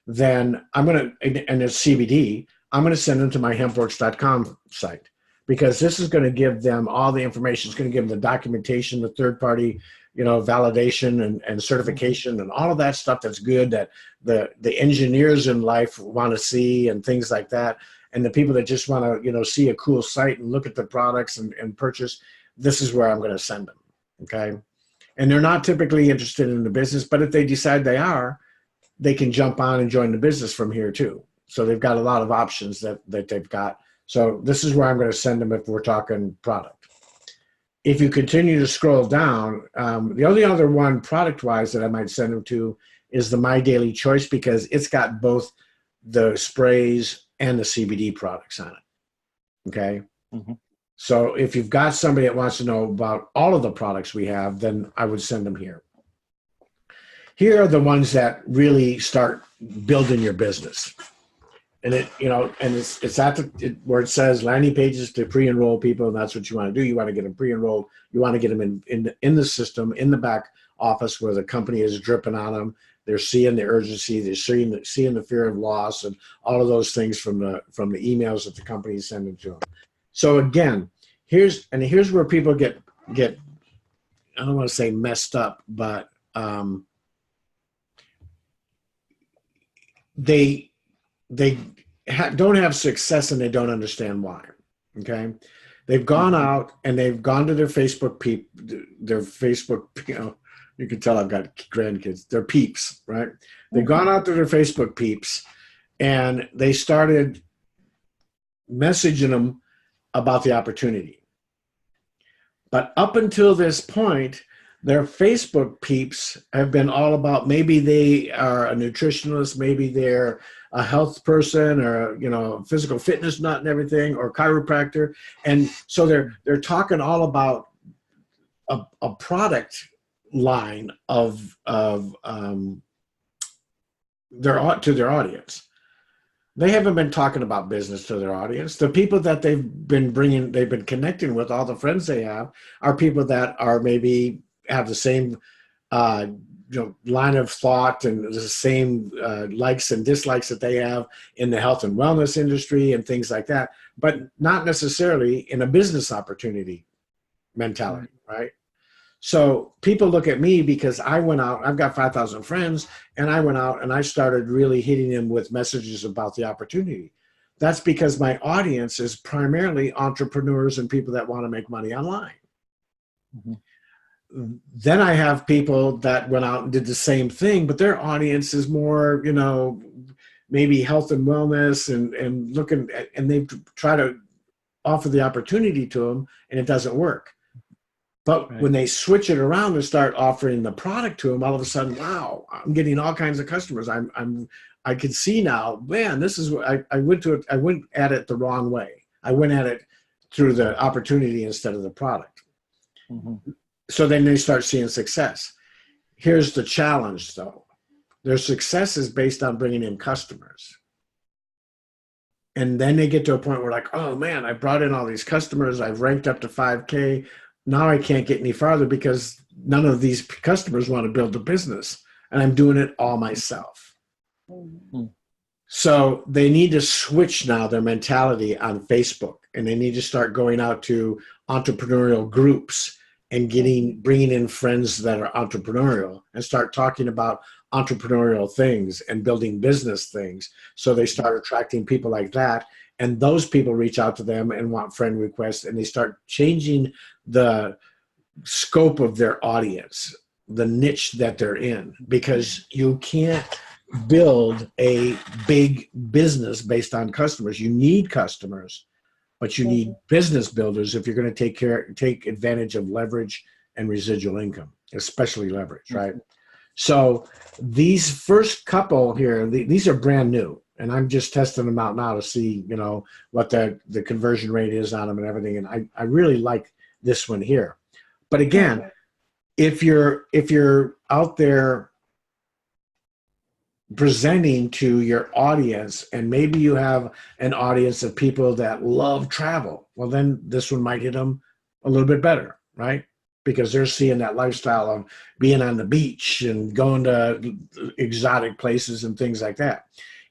then I'm going to, and it's CBD, I'm going to send them to my hempworks.com site, because this is going to give them all the information. It's going to give them the documentation, the third-party, validation and certification and all of that stuff that's good, that the engineers in life want to see, and things like that. And the people that just want to, see a cool site and look at the products and purchase, this is where I'm going to send them, okay? And they're not typically interested in the business, but if they decide they are, they can jump on and join the business from here too. So they've got a lot of options that they've got. So this is where I'm going to send them if we're talking product. If you continue to scroll down, the only other one product-wise that I might send them to is the My Daily Choice, because it's got both the sprays and the CBD products on it. Okay. So if you've got somebody that wants to know about all of the products we have, then I would send them here. Here are the ones that really start building your business. And it's at where it says landing pages to pre-enroll people, and that's what you want to do. You want to get them pre-enrolled. You want to get them in the system, in the back office where the company is dripping on them. They're seeing the urgency. They're seeing the fear of loss and all of those things from the emails that the company is sending to them. So again, here's where people get I don't want to say messed up, but they don't have success and they don't understand why. Okay, they've gone out and they've gone to their Facebook you can tell I've got grandkids. They're peeps, right? They've gone out to their Facebook peeps and they started messaging them about the opportunity. But up until this point, their Facebook peeps have been all about, maybe they are a nutritionist, maybe they're a health person, or physical fitness nut and everything, or chiropractor, and so they're talking all about a product line of their audience. They haven't been talking about business to their audience. The people that they've been connecting with, all the friends they have, are people that are maybe have the same line of thought and the same likes and dislikes that they have in the health and wellness industry and things like that, but not necessarily in a business opportunity mentality, right? So people look at me because I went out, I've got 5,000 friends, and I went out and I started really hitting them with messages about the opportunity. That's because my audience is primarily entrepreneurs and people that want to make money online. Mm-hmm. Then I have people that went out and did the same thing, but their audience is more, maybe health and wellness and looking at, and they try to offer the opportunity to them and it doesn't work. But right. When they switch it around and start offering the product to them, all of a sudden, wow, I'm getting all kinds of customers. I can see now, man, this is what I went at it the wrong way. I went at it through the opportunity instead of the product. Mm-hmm. So then they start seeing success. Here's the challenge, though. Their success is based on bringing in customers. And then they get to a point where, like, oh, man, I brought in all these customers. I've ranked up to 5K. Now I can't get any farther because none of these customers want to build a business, and I'm doing it all myself. Mm-hmm. So they need to switch now their mentality on Facebook, and they need to start going out to entrepreneurial groups and bringing in friends that are entrepreneurial and start talking about entrepreneurial things and building business things. So they start attracting people like that. And those people reach out to them and want friend requests, and they start changing the scope of their audience, the niche that they're in, because you can't build a big business based on customers. You need customers, but you need business builders if you're going to take advantage of leverage and residual income, especially leverage, right? So these first couple here, these are brand new. And I'm just testing them out now to see, what the conversion rate is on them and everything. And I really like this one here. But again, if you're out there presenting to your audience, and maybe you have an audience of people that love travel, well, then this one might hit them a little bit better, right? Because they're seeing that lifestyle of being on the beach and going to exotic places and things like that.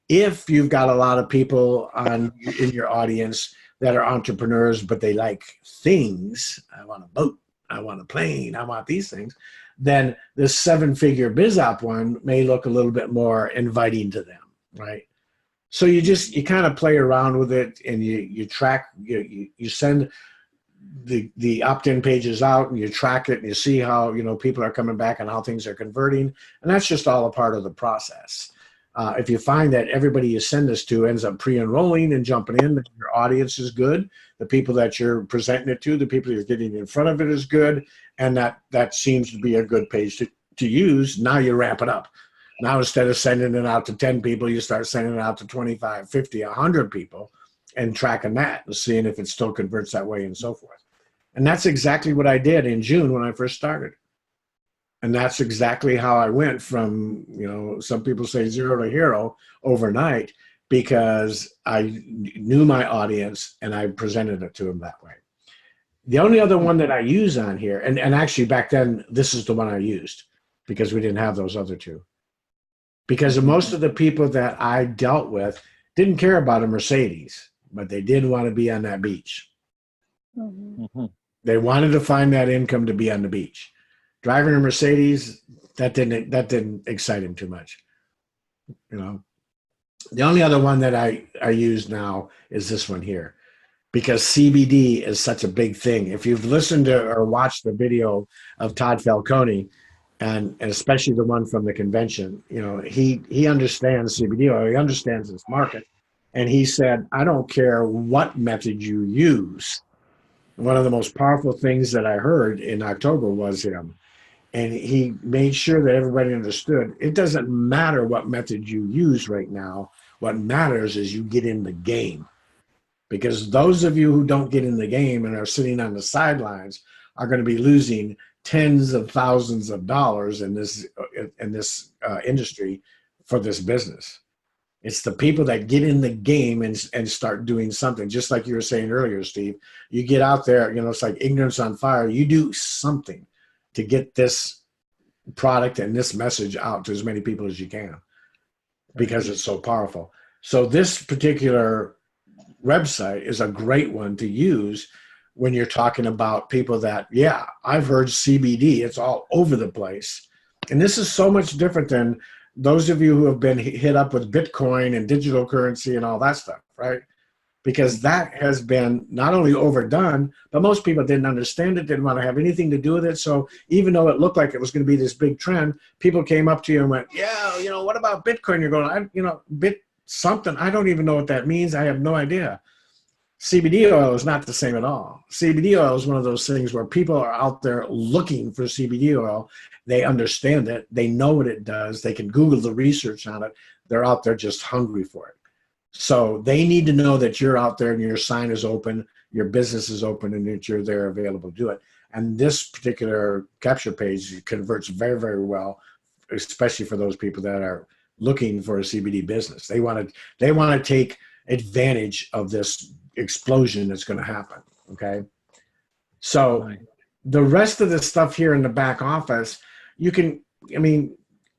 If you've got a lot of people in your audience that are entrepreneurs, but they like things, I want a boat, I want a plane, I want these things, then this 7-figure BizOp one may look a little bit more inviting to them, right? So you kind of play around with it, and you track, you send the opt-in pages out, and you track it, and you see how people are coming back and how things are converting, and that's just all a part of the process. If you find that everybody you send this to ends up pre-enrolling and jumping in, your audience is good, the people that you're presenting it to, the people you're getting in front of it is good, and that seems to be a good page to use, now you ramp it up. Now instead of sending it out to 10 people, you start sending it out to 25, 50, 100 people, and tracking that and seeing if it still converts that way and so forth. And that's exactly what I did in June when I first started. And that's exactly how I went from, some people say 0 to hero overnight, because I knew my audience and I presented it to them that way. The only other one that I use on here, and actually back then, this is the one I used because we didn't have those other two. Because most of the people that I dealt with didn't care about a Mercedes, but they did want to be on that beach. Mhm. They wanted to find that income to be on the beach. Driving a Mercedes, that didn't excite him too much. The only other one that I use now is this one here, because CBD is such a big thing. If you've listened to or watched the video of Todd Falcone, and especially the one from the convention, he understands CBD oil, he understands this market. And he said, I don't care what method you use. One of the most powerful things that I heard in October was him. And he made sure that everybody understood it doesn't matter what method you use right now. What matters is you get in the game. Because those of you who don't get in the game and are sitting on the sidelines are going to be losing tens of thousands of dollars in this industry for this business. It's the people that get in the game and start doing something. Just like you were saying earlier, Steve, you get out there, it's like ignorance on fire. You do something to get this product and this message out to as many people as you can, because it's so powerful. So this particular website is a great one to use when you're talking about people that, yeah, I've heard CBD, it's all over the place. And this is so much different than those of you who have been hit up with Bitcoin and digital currency and all that stuff, right? Because that has been not only overdone, but most people didn't understand it, didn't want to have anything to do with it. So even though it looked like it was going to be this big trend, people came up to you and went, yeah, what about Bitcoin? You're going, bit something. I don't even know what that means. I have no idea. CBD oil is not the same at all. CBD oil is one of those things where people are out there looking for CBD oil. They understand it. They know what it does. They can Google the research on it. They're out there just hungry for it. So they need to know that you're out there and your sign is open, your business is open, and that you're there available to do it. And this particular capture page converts very, very well, especially for those people that are looking for a CBD business. They want to take advantage of this explosion that's going to happen. Okay. So the rest of the stuff here in the back office,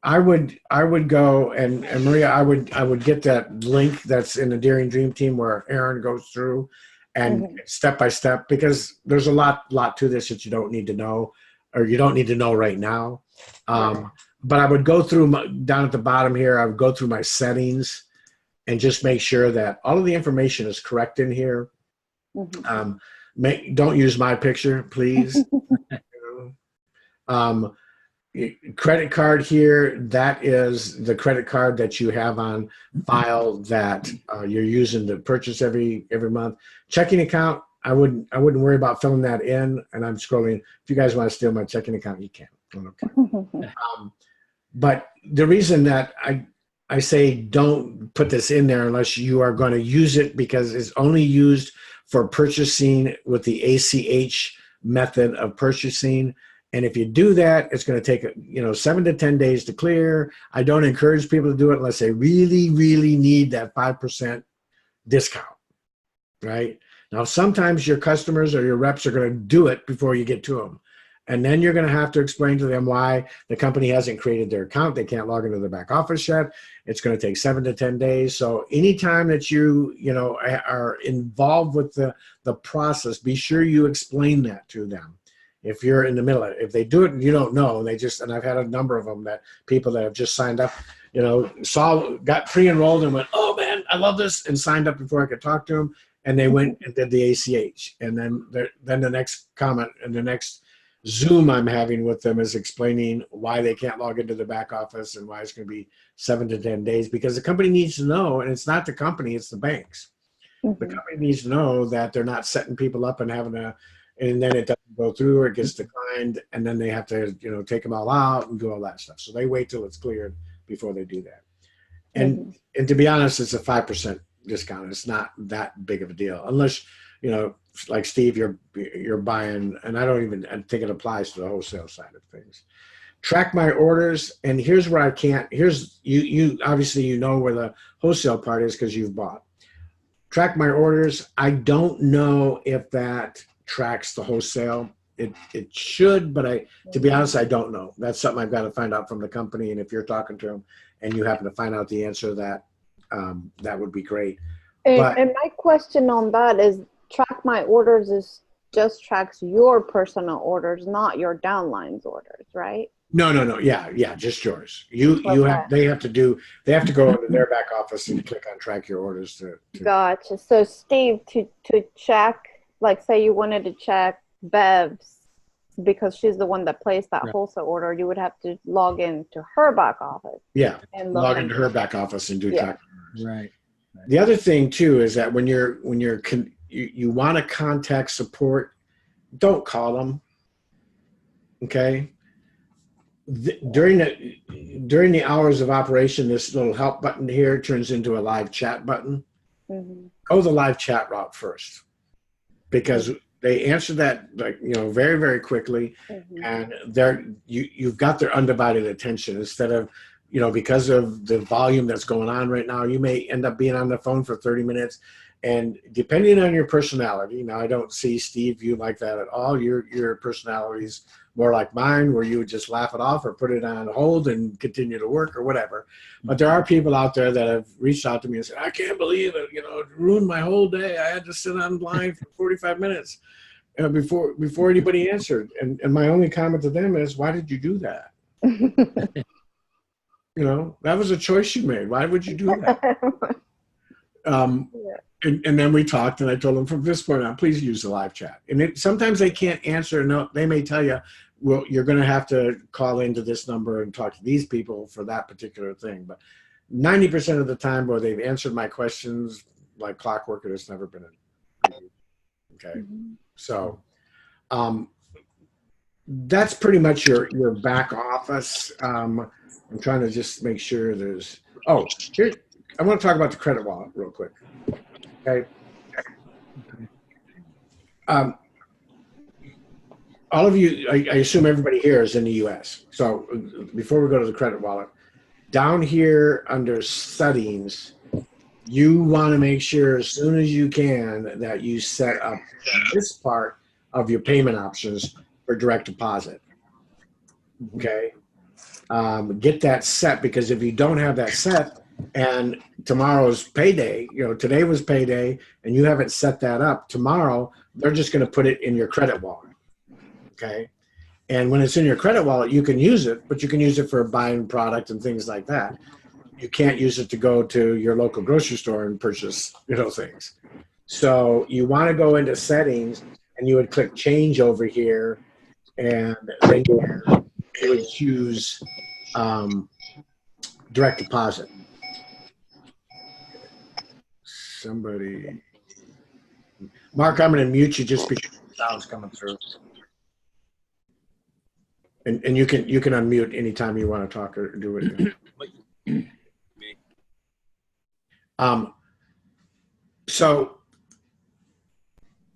I would go and Maria, I would get that link that's in the Daring Dream Team where Aaron goes through and step by step, because there's a lot to this that you don't need to know, or you don't need to know right now. But I would go through down at the bottom here, I would go through my settings and just make sure that all of the information is correct in here. Don't use my picture, please. Credit card here, that is the credit card that you have on file that you're using to purchase every month. Checking account, I wouldn't worry about filling that in. And I'm scrolling. If you guys want to steal my checking account, you can. Okay. But the reason that I say don't put this in there unless you are going to use it, because it's only used for purchasing with the ACH method of purchasing. And if you do that, it's going to take 7 to 10 days to clear. I don't encourage people to do it unless they really, really need that 5% discount, right? Now, sometimes your customers or your reps are going to do it before you get to them. And then you're going to have to explain to them why the company hasn't created their account. They can't log into the back office yet. It's going to take 7 to 10 days. So anytime that you are involved with the process, be sure you explain that to them. If you're in the middle of it, if they do it and you don't know, and I've had a number of them that people that have just signed up, got pre-enrolled and went, oh man, I love this, and signed up before I could talk to them. And they went and did the ACH. And then the next comment and the next Zoom I'm having with them is explaining why they can't log into the back office and why it's going to be 7 to 10 days, because the company needs to know, and it's not the company, it's the banks. The company needs to know that they're not setting people up and and then it doesn't go through or it gets declined, and then they have to, take them all out and do all that stuff. So they wait till it's cleared before they do that. And to be honest, it's a 5% discount. It's not that big of a deal unless, like Steve, you're buying, and I think it applies to the wholesale side of things. Track my orders, and here's where I can't. Here's you obviously where the wholesale part is because you've bought. Track my orders. I don't know if that tracks the wholesale. It should, but to be honest, I don't know. That's something I've got to find out from the company. And if you're talking to them and you happen to find out the answer to that, that would be great. And my question on that is, track my orders just tracks your personal orders, not your downline's orders, right? No. Yeah, just yours. They have to go into their back office and click on track your orders to Gotcha. So Steve, to check, like say you wanted to check Bev's because she's the one that placed that wholesale order, you would have to log into her back office. Yeah, and log into her back office and do track. Right. The other thing too is that when you want to contact support, don't call them. Okay. During the hours of operation, this little help button here turns into a live chat button. Mm-hmm. Go the live chat route first, because they answer that very, very quickly, and you've got their undivided attention instead of because of the volume that's going on right now. You may end up being on the phone for 30 minutes, and depending on your personality. Now, I don't see, Steve, you like that at all. Your personality's more like mine, where you would just laugh it off or put it on hold and continue to work or whatever. But there are people out there that have reached out to me and said, I can't believe it, it ruined my whole day. I had to sit online for 45 minutes before anybody answered. And my only comment to them is, why did you do that? That was a choice you made. Why would you do that? And then we talked, and I told them from this point on, please use the live chat. And sometimes they can't answer. No, they may tell you, well, you're going to have to call into this number and talk to these people for that particular thing. But 90% of the time, where they've answered my questions like clockwork, it has never been an issue. Okay. Mm-hmm. So that's pretty much your back office. I'm trying to just make sure there's, here, I want to talk about the credit wallet real quick. Okay. All of you, I assume everybody here is in the U.S. So before we go to the credit wallet, down here under settings, you want to make sure as soon as you can that you set up this part of your payment options for direct deposit. Okay. Get that set, because if you don't have that set, and tomorrow's payday, today was payday, and you haven't set that up, tomorrow they're just going to put it in your credit wallet. Okay. And when it's in your credit wallet, you can use it, but you can use it for buying product and things like that. You can't use it to go to your local grocery store and purchase, things. So you want to go into settings, and you would click change over here, and then you would choose direct deposit. Mark, I'm going to mute you just because the sound's coming through. And you can unmute anytime you want to talk or do it. So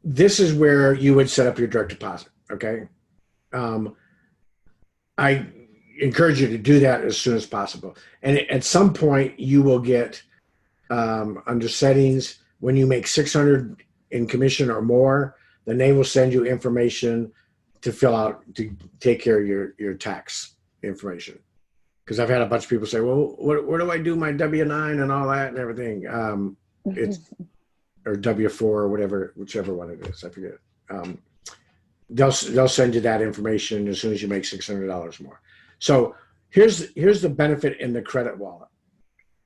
this is where you would set up your direct deposit. Okay. I encourage you to do that as soon as possible. And at some point you will get under settings, when you make 600 in commission or more, then they will send you information to fill out, to take care of your tax information. Because I've had a bunch of people say, well, where do I do my W-9 and all that and everything? It's or W-4 or whichever one it is, I forget. They'll send you that information as soon as you make $600 more. So here's the benefit in the credit wallet.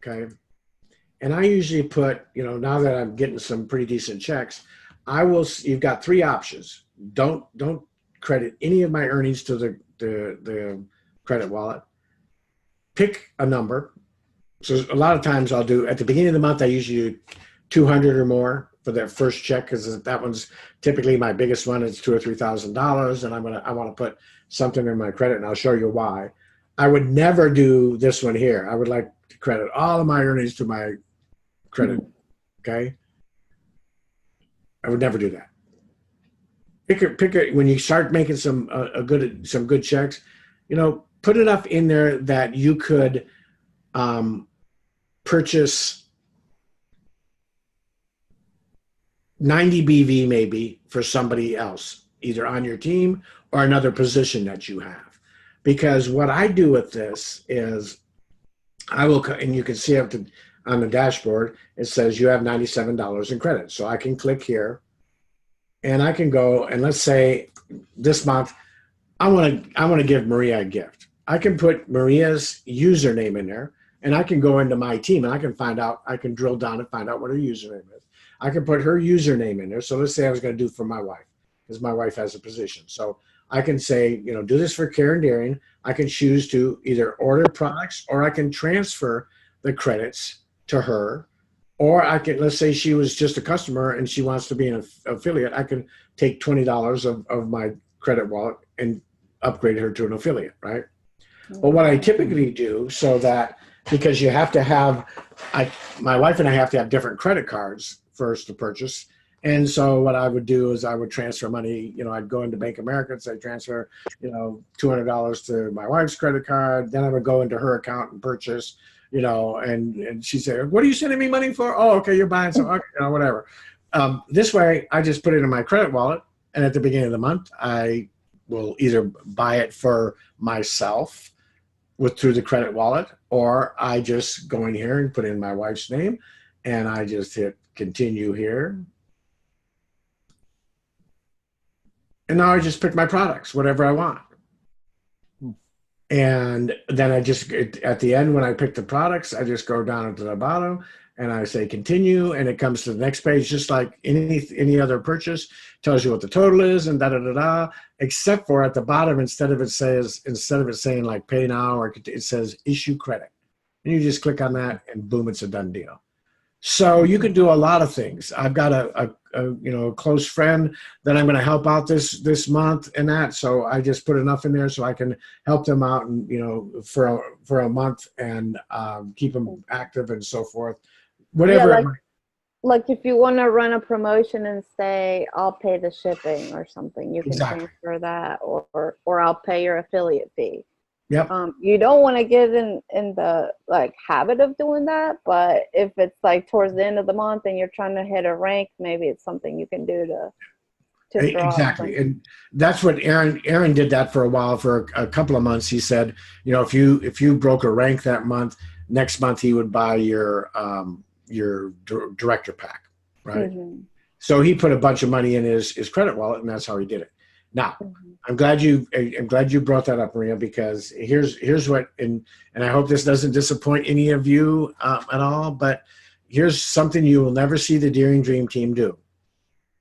Okay. And I usually put, now that I'm getting some pretty decent checks, you've got three options. Don't credit any of my earnings to the credit wallet. Pick a number. So a lot of times I'll do, at the beginning of the month, I usually do 200 or more for that first check, because that one's typically my biggest one. It's $2,000 or $3,000, and I want to put something in my credit, and I'll show you why. I would never do this one here. I would like to credit all of my earnings to my credit Okay. I would never do that. Pick a, when you start making some good checks, put enough in there that you could purchase 90 BV maybe for somebody else, either on your team or another position that you have. Because what I do with this is I will, and you can see up to, on the dashboard, it says you have $97 in credit. So I can click here and I can go, and let's say this month, I want to give Maria a gift. I can put Maria's username in there, and I can go into my team and I can drill down and find out what her username is. I can put her username in there. So let's say I was going to do it for my wife, because my wife has a position. So I can say, do this for Karen Deering. I can choose to either order products, or I can transfer the credits to her. Or I can, let's say she was just a customer and she wants to be an affiliate. I can take $20 of my credit wallet and upgrade her to an affiliate, right? But what I typically do, so that, because you have to have, my wife and I have to have different credit cards first to purchase. And so what I would do is I would transfer money, I'd go into Bank of America and say transfer, $200 to my wife's credit card. Then I would go into her account and purchase, and she'd say, what are you sending me money for? Oh, okay, you're buying some, okay, whatever. This way, I just put it in my credit wallet. And at the beginning of the month, I will either buy it for myself through the credit wallet, or I just go in here and put in my wife's name, and I just hit continue here. And now I just pick my products, whatever I want. And then I just, at the end, when I pick the products, I just go down to the bottom and I say continue, and it comes to the next page, just like any other purchase. Tells you what the total is and except for at the bottom, instead of it saying like pay now, or it says issue credit. And you just click on that and boom, it's a done deal. So you can do a lot of things. I've got a close friend that I'm going to help out this month and that. So I just put enough in there so I can help them out, and for a month, and keep them active and so forth. Whatever. Yeah, like if you want to run a promotion and say I'll pay the shipping or something, you can transfer that, or I'll pay your affiliate fee. Yep. You don't want to get in the habit of doing that, but if it's towards the end of the month and you're trying to hit a rank, maybe it's something you can do to exactly. And that's what Aaron did that for a while, for a couple of months. He said, if you broke a rank that month, next month he would buy your director pack, right? Mm-hmm. So he put a bunch of money in his credit wallet, and that's how he did it. Now, I'm glad you brought that up, Maria, because here's what, and I hope this doesn't disappoint any of you at all, but here's something you will never see the Deering Dream team do,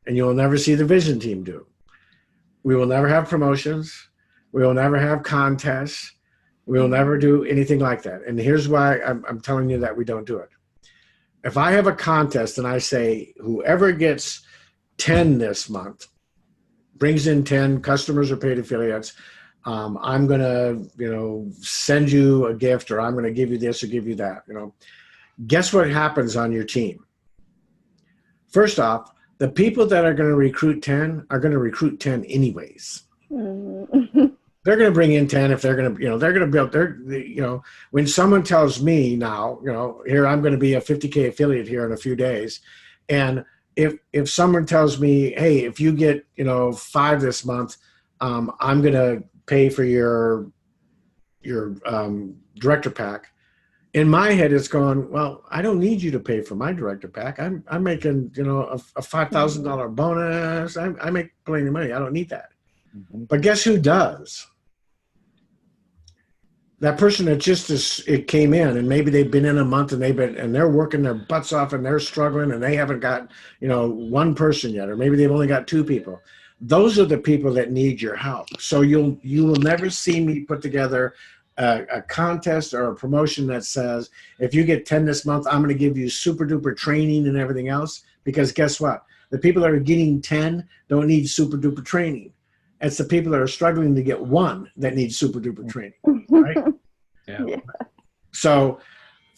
and you will never see the Vision team do. We will never have promotions. We will never have contests. We will never do anything like that. And here's why I'm telling you that we don't do it. If I have a contest and I say whoever gets 10 this month, brings in 10 customers or paid affiliates, I'm going to, send you a gift, or I'm going to give you this or give you that. Guess what happens on your team? First off, the people that are going to recruit 10 are going to recruit 10 anyways. Mm-hmm. They're going to bring in 10 if they're going to, they're going to build when someone tells me now, here, I'm going to be a 50K affiliate here in a few days. And if someone tells me, hey, if you get, 5 this month, I'm going to pay for your director pack. In my head, it's going, well, I don't need you to pay for my director pack. I'm making, a $5,000 bonus. I make plenty of money. I don't need that. Mm-hmm. But guess who does? That person that it came in, and maybe they've been in a month, and they're working their butts off, and they're struggling, and they haven't got, one person yet, or maybe they've only got 2 people. Those are the people that need your help. So you will never see me put together a contest or a promotion that says, if you get 10 this month, I'm going to give you super duper training and everything else. Because guess what? The people that are getting 10 don't need super duper training. It's the people that are struggling to get 1 that need super duper training, right? Yeah. So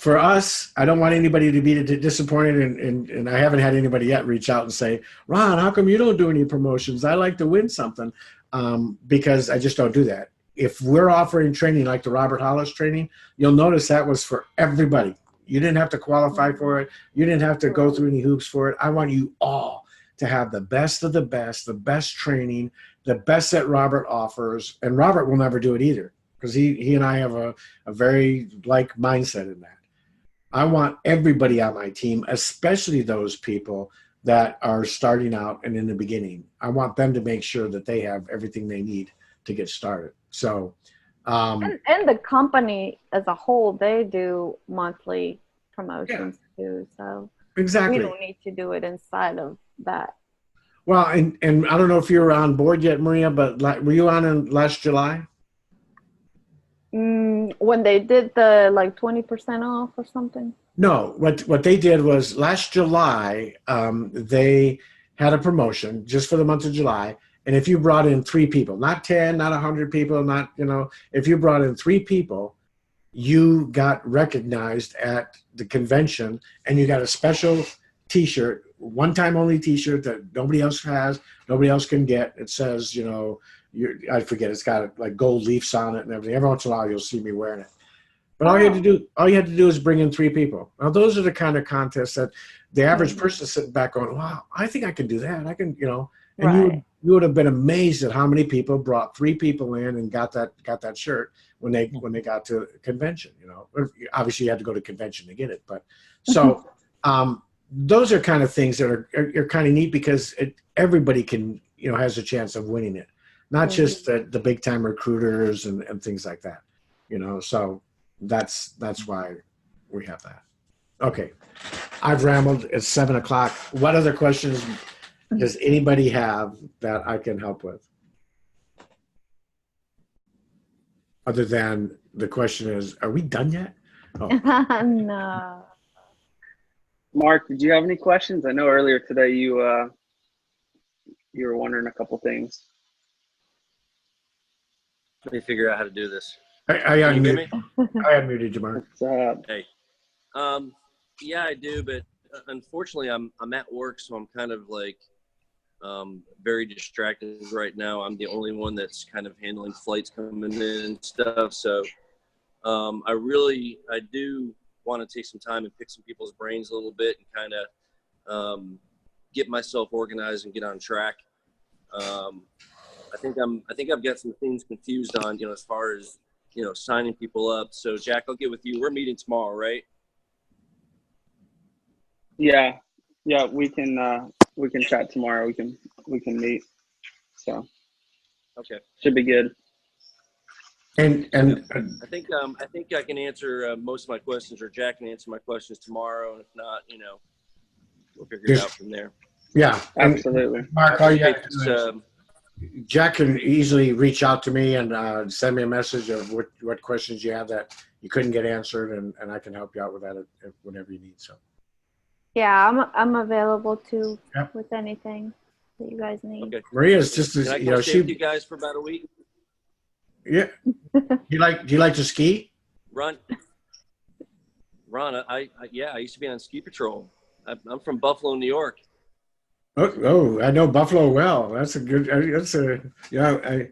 for us, I don't want anybody to be disappointed, and I haven't had anybody yet reach out and say, Ron, how come you don't do any promotions? I like to win something, because I just don't do that. If we're offering training like the Robert Hollis training, you'll notice that was for everybody. You didn't have to qualify for it. You didn't have to go through any hoops for it. I want you all to have the best of the best training, the best that Robert offers. And Robert will never do it either, because he and I have a very like mindset in that. I want everybody on my team, especially those people that are starting out and in the beginning. I want them to make sure that they have everything they need to get started. So, and the company as a whole, they do monthly promotions too. So exactly, we don't need to do it inside of that. Well, and I don't know if you were on board yet, Maria, but were you on in last July? When they did the like 20% off or something? No, what they did was last July, they had a promotion just for the month of July. And if you brought in 3 people, not 10, not 100 people, not, if you brought in 3 people, you got recognized at the convention, and you got a special T-shirt, one-time only T-shirt that nobody else has, nobody else can get. It says, I forget, it's got like gold leaves on it and everything. Every once in a while, you'll see me wearing it. But all you had to do is bring in 3 people. Now, those are the kind of contests that the average person is sitting back going, wow, I think I can do that. I can, and Right. you would have been amazed at how many people brought 3 people in and got that shirt when they got to convention. Obviously you had to go to convention to get it, but so those are kind of things that are kind of neat, because everybody can has a chance of winning it, not just the big time recruiters and things like that. So that's why we have that. Okay, I've rambled. It's 7 o'clock. What other questions does anybody have that I can help with? Other than the question is, are we done yet? Oh. No. Mark, did you have any questions? I know earlier today you were wondering a couple things. Let me figure out how to do this. I Can you hear me? unmuted you, Mark. What's up? Yeah, I do, but unfortunately, I'm at work, so I'm kind of like very distracted right now. I'm the only one that's kind of handling flights coming in and stuff. So I do want to take some time and pick some people's brains a little bit and kind of get myself organized and get on track. I think I've got some things confused on, as far as, signing people up. So Jack, I'll get with you. We're meeting tomorrow, right? Yeah, we can chat tomorrow. We can meet. So Okay. Should be good. And I think I can answer most of my questions, or Jack can answer my questions tomorrow. And if not, we'll figure it out from there. yeah, and Absolutely. Mark, all you have to It's, do is Jack can easily reach out to me and send me a message of what questions you have that you couldn't get answered, and I can help you out with that whenever you need. So Yeah, I'm available too Yep. with anything that you guys need. Okay. Maria's just as Can I come stay with you she guys for about a week? yeah. Do you like to ski? Ron, I used to be on ski patrol. I'm from Buffalo, New York. Oh, I know Buffalo well. That's a good. Yeah.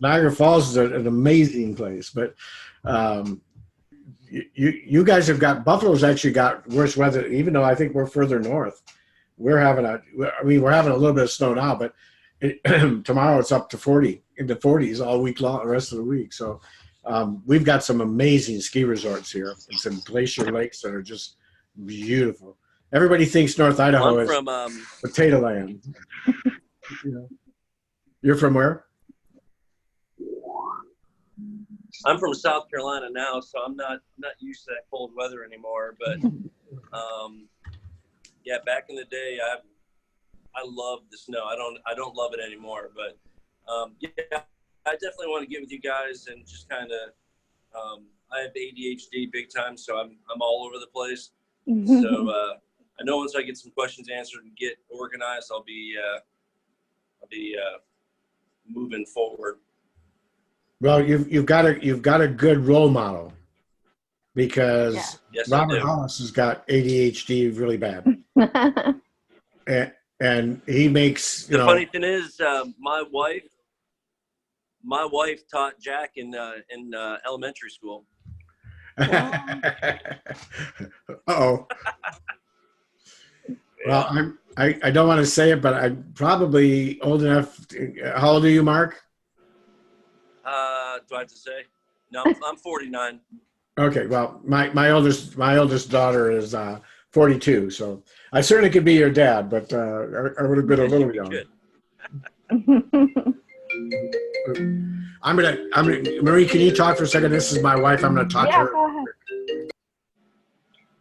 Niagara Falls is an amazing place, but you guys have got Buffalo's actually got worse weather. Even though I think we're further north, we're having a little bit of snow now, but tomorrow it's up to 40 in the 40s all week long, the rest of the week. So we've got some amazing ski resorts here and some glacier lakes that are just beautiful. Everybody thinks North Idaho is from potato land. You're from where? I'm from South Carolina now, so I'm not used to that cold weather anymore. But yeah, back in the day, I loved the snow. I don't love it anymore. But yeah, I definitely want to get with you guys and just kind of. I have ADHD big time, so I'm all over the place. So I know once I get some questions answered and get organized, I'll be moving forward. Well, you've got a good role model because Yes, I Robert do. Hollis has got ADHD really bad, and he makes The funny thing is, my wife taught Jack in elementary school. Uh-oh. Well, I don't want to say it, but I'm probably old enough. How old are you, Mark? Do I have to say? No, I'm 49. Okay, well, my oldest daughter is 42, so I certainly could be your dad, but I would have been a Yes, little you young. could. I'm gonna Marie, can you talk for a second? This is my wife. I'm gonna talk to Yeah, her. go ahead.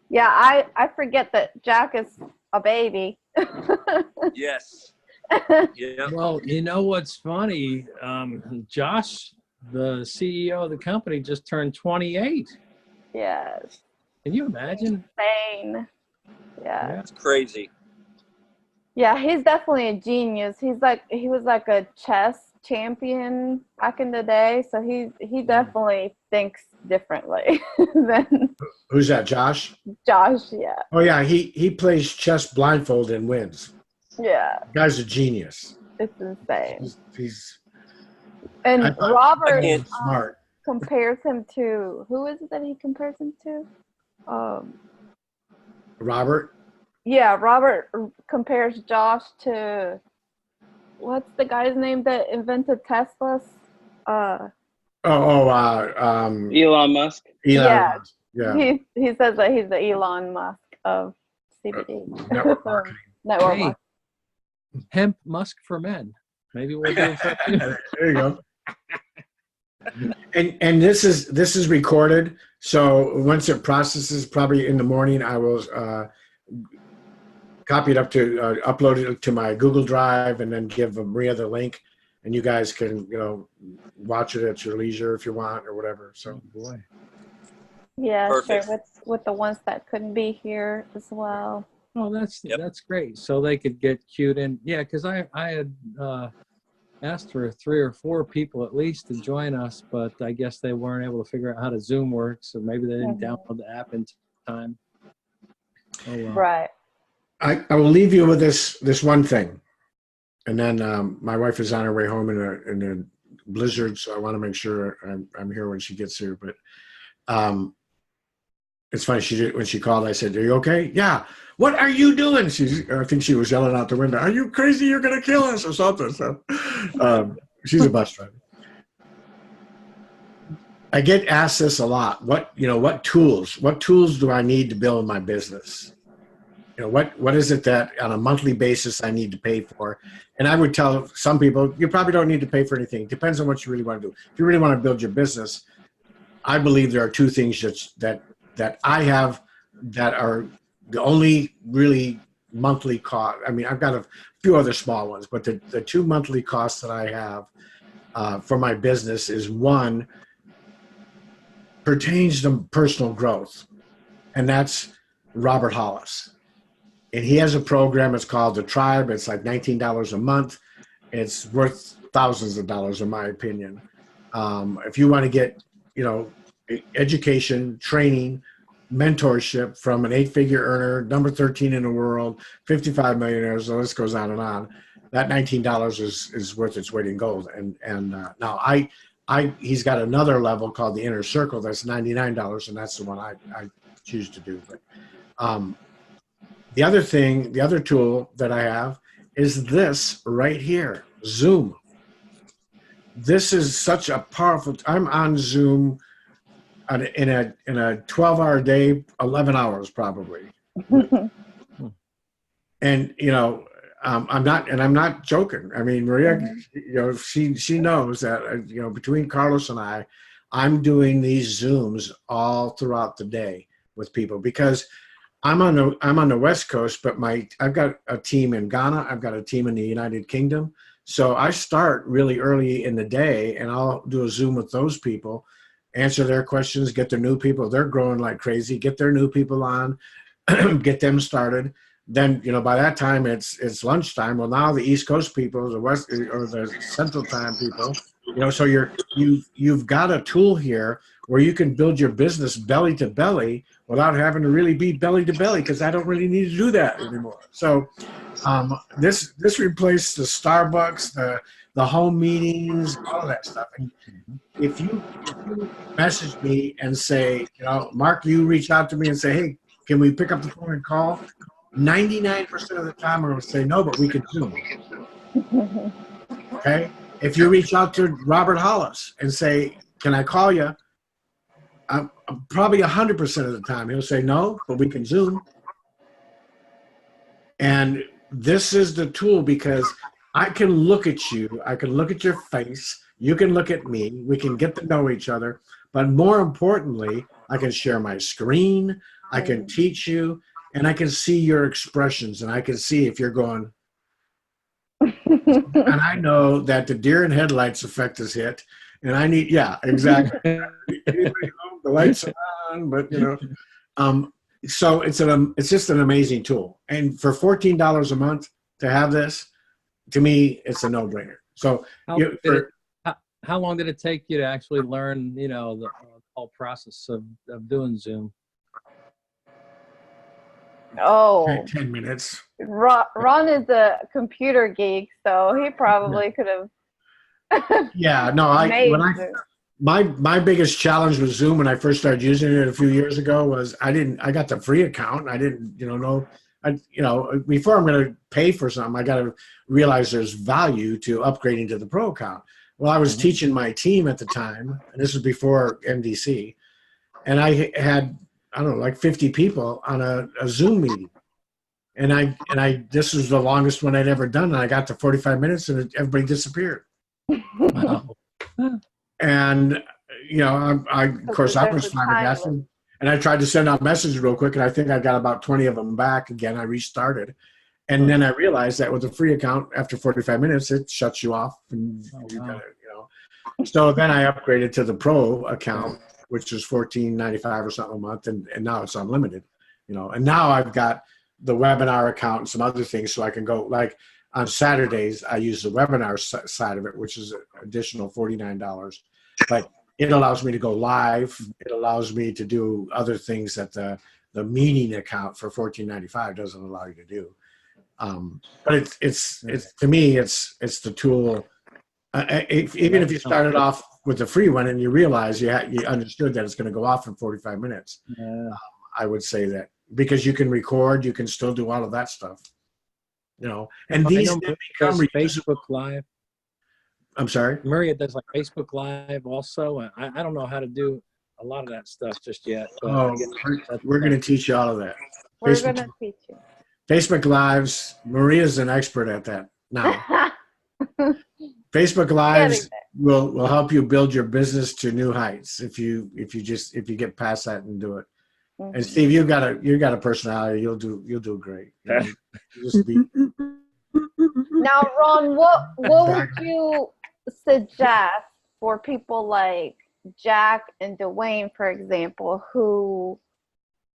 Yeah, I forget that Jack is a baby. Yes. Yeah. Well, you know what's funny? Josh, the CEO of the company, just turned 28. Yes. Can you imagine? Insane. Yeah. It's crazy. Yeah, he's definitely a genius. He was like a chess champion back in the day, so he definitely thinks differently than Who's that, Josh? Josh. Yeah. Oh yeah, he plays chess blindfolded and wins. Yeah. Guy's a genius. It's insane. He's And I thought- Robert can't- smart. compares him to, who is it that he compares him to? Robert. Yeah, Robert compares Josh to, what's the guy's name that invented Teslas? Elon Musk. Yeah. Musk. Yeah. He says that he's the Elon Musk of CBD. Network marketing. Network Hey. marketing. Hemp musk for men. Maybe we'll do it. There you go. And this is recorded, so once it processes, probably in the morning, I will copy it up to upload it to my Google Drive, and then give Maria the link, and you guys can watch it at your leisure if you want or whatever. So Boy. Yeah, Perfect. sure. With the ones that couldn't be here as well. Oh, that's Yep. that's great. So they could get cued in. Yeah, because I had asked for 3 or 4 people at least to join us, but I guess they weren't able to figure out how to Zoom works, or maybe they didn't download the app in time. Oh, well. Right. I will leave you with this one thing, and then my wife is on her way home in a blizzard, so I want to make sure I'm here when she gets here. But it's funny, when she called, I said, "Are you okay?" "Yeah." "What are you doing?" I think she was yelling out the window, "Are you crazy? You're gonna kill us," or something. So she's a bus driver. I get asked this a lot. What tools do I need to build my business? What is it that on a monthly basis I need to pay for? And I would tell some people, you probably don't need to pay for anything. It depends on what you really want to do. If you really want to build your business, I believe there are 2 things that I have that are the only really monthly cost. I mean, I've got a few other small ones, but the 2 monthly costs that I have for my business is, one, pertains to personal growth, and that's Robert Hollis. And he has a program, it's called The Tribe. It's like $19 a month. It's worth thousands of dollars, in my opinion. If you want to get, education, training, mentorship from an 8-figure earner, number 13 in the world, 55 millionaires, the list goes on and on, that $19 is worth its weight in gold. And now he's got another level called the Inner Circle that's $99, and that's the one I choose to do. But the other tool that I have is this right here, Zoom. This is such a powerful. I'm on Zoom in a 12-hour day, 11 hours probably. And I'm not joking. I mean, Maria, she knows that between Carlos and I'm doing these Zooms all throughout the day with people, because I'm on the West Coast, but I've got a team in Ghana, I've got a team in the United Kingdom. So I start really early in the day, and I'll do a Zoom with those people, answer their questions, get their new people. They're growing like crazy. Get their new people on, get them started. Then by that time it's lunchtime. Well, now the East Coast people, the West or the Central Time people So you've got a tool here where you can build your business belly to belly without having to really be belly to belly, because I don't really need to do that anymore. So this replaced the Starbucks, the home meetings, all of that stuff. And if you message me and say, Mark, you reach out to me and say, hey, can we pick up the phone and call? 99% of the time I'm going to say no, but we can Zoom. Okay? If you reach out to Robert Hollis and say, can I call you? I'm probably 100% of the time he'll say no, but we can Zoom. And this is the tool, because I can look at you, I can look at your face, you can look at me, we can get to know each other, but more importantly, I can share my screen, I can teach you, and I can see your expressions, and I can see if you're going, and I know that the deer in headlights effect is hit, and I need, yeah, exactly. The lights are on, but so it's just an amazing tool. And for $14 a month to have this, to me, it's a no-brainer. So how long did it take you to actually learn, the whole process of doing Zoom? Oh, 10 minutes. Ron is a computer geek, so he probably could have. Yeah, no, my biggest challenge with Zoom when I first started using it a few years ago was I got the free account and I didn't, before I'm going to pay for something, I got to realize there's value to upgrading to the pro account. Well, I was teaching my team at the time, and this was before MDC, and I had, I don't know, like 50 people on a Zoom meeting. And this was the longest one I'd ever done. And I got to 45 minutes and everybody disappeared. Wow. And, of course, I was flabbergasted. And I tried to send out messages real quick, and I think I got about 20 of them back again. I restarted. And then I realized that with a free account, after 45 minutes, it shuts you off. And you gotta, So then I upgraded to the pro account, which is $14.95 or something a month. And now it's unlimited, And now I've got the webinar account and some other things, so I can go, like on Saturdays, I use the webinar side of it, which is an additional $49. But it allows me to go live. It allows me to do other things that the meeting account for $14.95 doesn't allow you to do. But it's to me, it's the tool. Even if you started off with the free one and you realize you understood that it's going to go off in 45 minutes, I would say that, because you can record, you can still do all of that stuff. And these become Facebook Live. I'm sorry? Maria does like Facebook Live also. I don't know how to do a lot of that stuff just yet. But we're going to teach you all of that. We're going to teach you. Facebook Lives, Maria's an expert at that now. Facebook Lives will help you build your business to new heights if you get past that and do it. And Steve, you got a personality. You'll do great. Now, Ron, what would you suggest for people like Jack and Dwayne, for example, who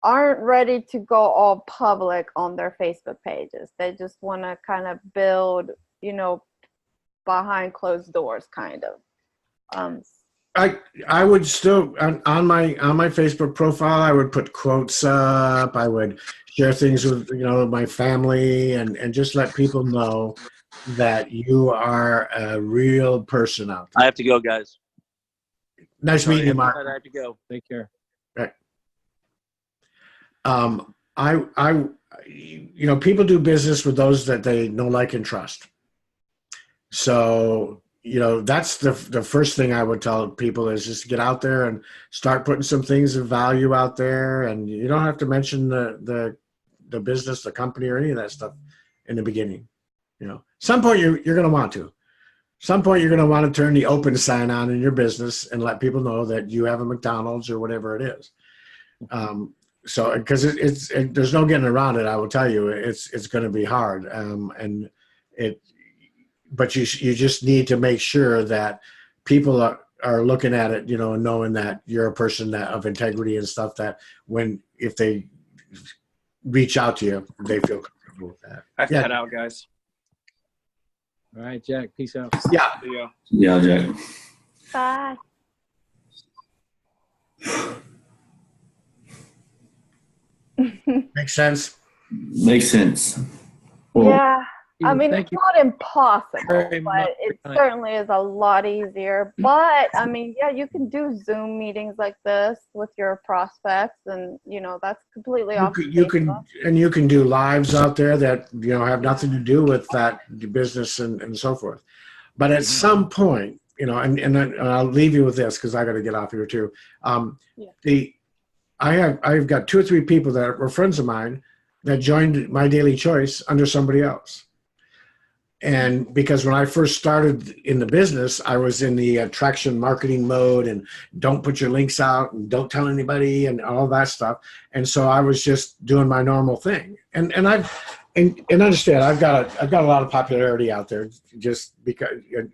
aren't ready to go all public on their Facebook pages? They just want to kind of build, behind closed doors, kind of. I would still on my Facebook profile, I would put quotes up. I would share things with my family and just let people know that you are a real person out there. I have to go, guys. Nice meeting you, Mark. I have to go. Take care. Right. People do business with those that they know, like, and trust. So, that's the first thing I would tell people is just get out there and start putting some things of value out there. And you don't have to mention the business, the company, or any of that stuff in the beginning. Some point you're going to want to. Some point you're going to want to turn the open sign on in your business and let people know that you have a McDonald's or whatever it is. So, because there's no getting around it. I will tell you, it's going to be hard. But you just need to make sure that people are looking at it, and knowing that you're a person of integrity and stuff, that if they reach out to you, they feel comfortable with that. I cut out, guys. All right, Jack. Peace out. Yeah. Yeah. Yeah, Jack. Bye. Makes sense. Makes sense. Well, Yeah. I mean, Thank it's you not impossible, very much but for it your time. certainly is a lot easier. But I mean, yeah, you can do Zoom meetings like this with your prospects, and that's completely You off can, the you table. can and you can do lives out there that have nothing to do with that business and so forth. But at some point, and I'll leave you with this because I got to get off here too. Yeah. I've got 2 or 3 people that were friends of mine that joined My Daily Choice under somebody else. And because when I first started in the business, I was in the attraction marketing mode and don't put your links out and don't tell anybody and all that stuff. And so I was just doing my normal thing. And understand, I've got a lot of popularity out there just because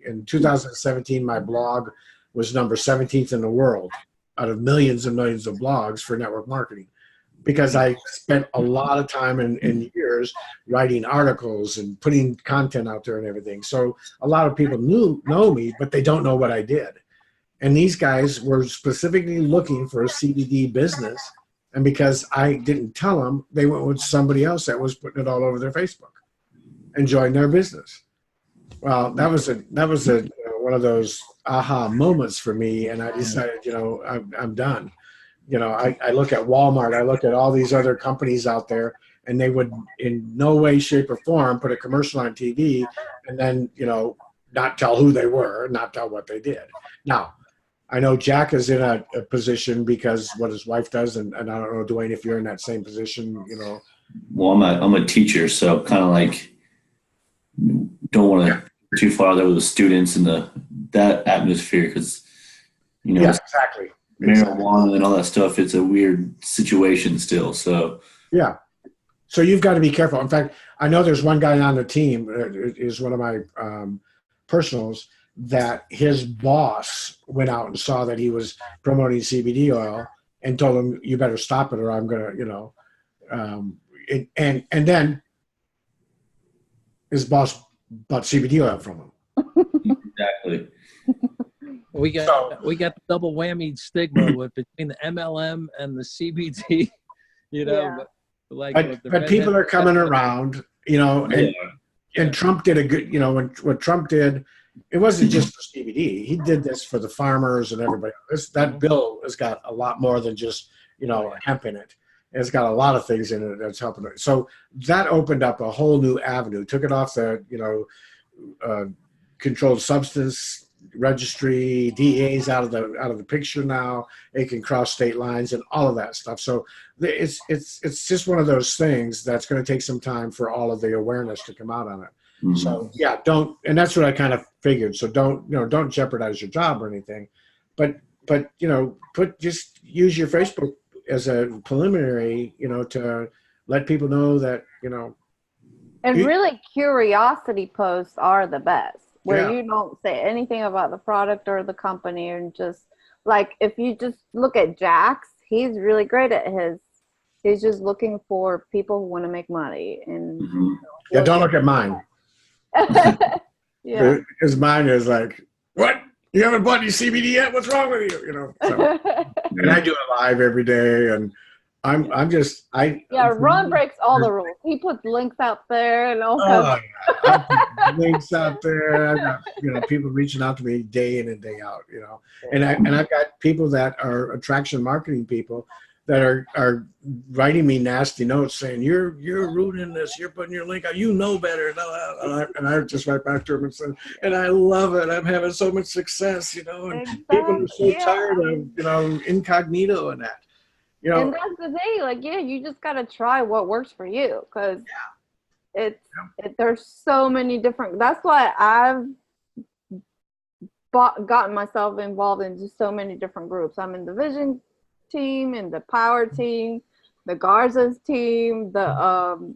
in 2017 my blog was number 17th in the world out of millions and millions of blogs for network marketing. Because I spent a lot of time in years writing articles and putting content out there and everything. So a lot of people know me, but they don't know what I did. And these guys were specifically looking for a CBD business. And because I didn't tell them, they went with somebody else that was putting it all over their Facebook and joined their business. Well, that was one of those aha moments for me. And I decided, I'm done. I look at Walmart, I look at all these other companies out there, and they would in no way, shape, or form put a commercial on TV and then, not tell who they were, not tell what they did. Now, I know Jack is in a position because what his wife does, and I don't know, Dwayne, if you're in that same position, Well, I'm a teacher, so kind of like don't want to go too far there with the students and that atmosphere because, Yes, exactly. marijuana and all that stuff, it's a weird situation still. So yeah. So you've got to be careful. In fact, I know there's one guy on the team, is one of my personals, that his boss went out and saw that he was promoting CBD oil and told him, you better stop it or I'm going to, and then his boss bought CBD oil from him. exactly. We got the double whammy stigma between the MLM and the CBD, Yeah. But people are coming around, and Trump did a good, what Trump did, it wasn't just for CBD. He did this for the farmers and everybody. That bill has got a lot more than just, hemp in it. It's got a lot of things in it that's helping it. So that opened up a whole new avenue, took it off the, controlled substance registry, DA's out of the picture now. It can cross state lines and all of that stuff. So it's just one of those things that's going to take some time for all of the awareness to come out on it. Mm-hmm. So yeah, and that's what I kind of figured. So don't jeopardize your job or anything, but just use your Facebook as a preliminary, to let people know that, And really, curiosity posts are the best, where Yeah. you don't say anything about the product or the company, and just like if you just look at Jack's, he's really great at his. He's just looking for people who want to make money, and Mm-hmm. Yeah, don't look at mine. yeah. Because mine is like, what? You haven't bought any CBD yet? What's wrong with you? So, and I do it live every day, and Yeah, Ron breaks all the rules. He puts links out there and all kinds. I put links out there. I've got people reaching out to me day in and day out. And I've got people that are attraction marketing people that are writing me nasty notes saying you're ruining this. You're putting your link out. You know better. And I just write back to them and say, and I love it. I'm having so much success. And people are so tired of incognito and that. And that's the thing, like, you just gotta try what works for you, because there's so many different. That's why I've gotten myself involved in just so many different groups. I'm in the Vision team, in the Power team, the Garza's team, the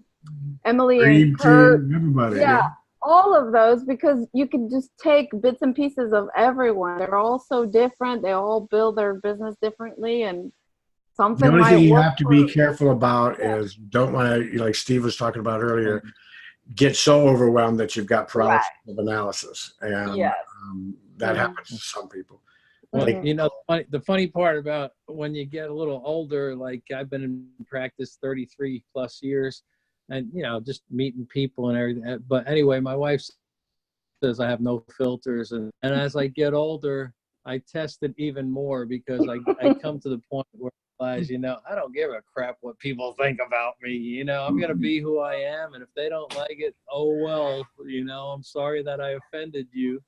Emily Dream and Kurt, team, everybody. yeah, all of those, because you can just take bits and pieces of everyone. They're all so different. They all build their business differently, and something The only might thing you work have to be careful about is don't want to, like Steve was talking about earlier, get so overwhelmed that you've got paralysis Right. of analysis. And Yes. that Mhm. happens to some people. Well, Like, you know, the funny part about when you get a little older, like I've been in practice 33 plus years and, you know, just meeting people and everything. But anyway, my wife says I have no filters. And as I get older, I test it even more because I come to the point where I realize, you know, I don't give a crap what people think about me. You know, I'm going to be who I am. And if they don't like it, oh, well, you know, I'm sorry that I offended you.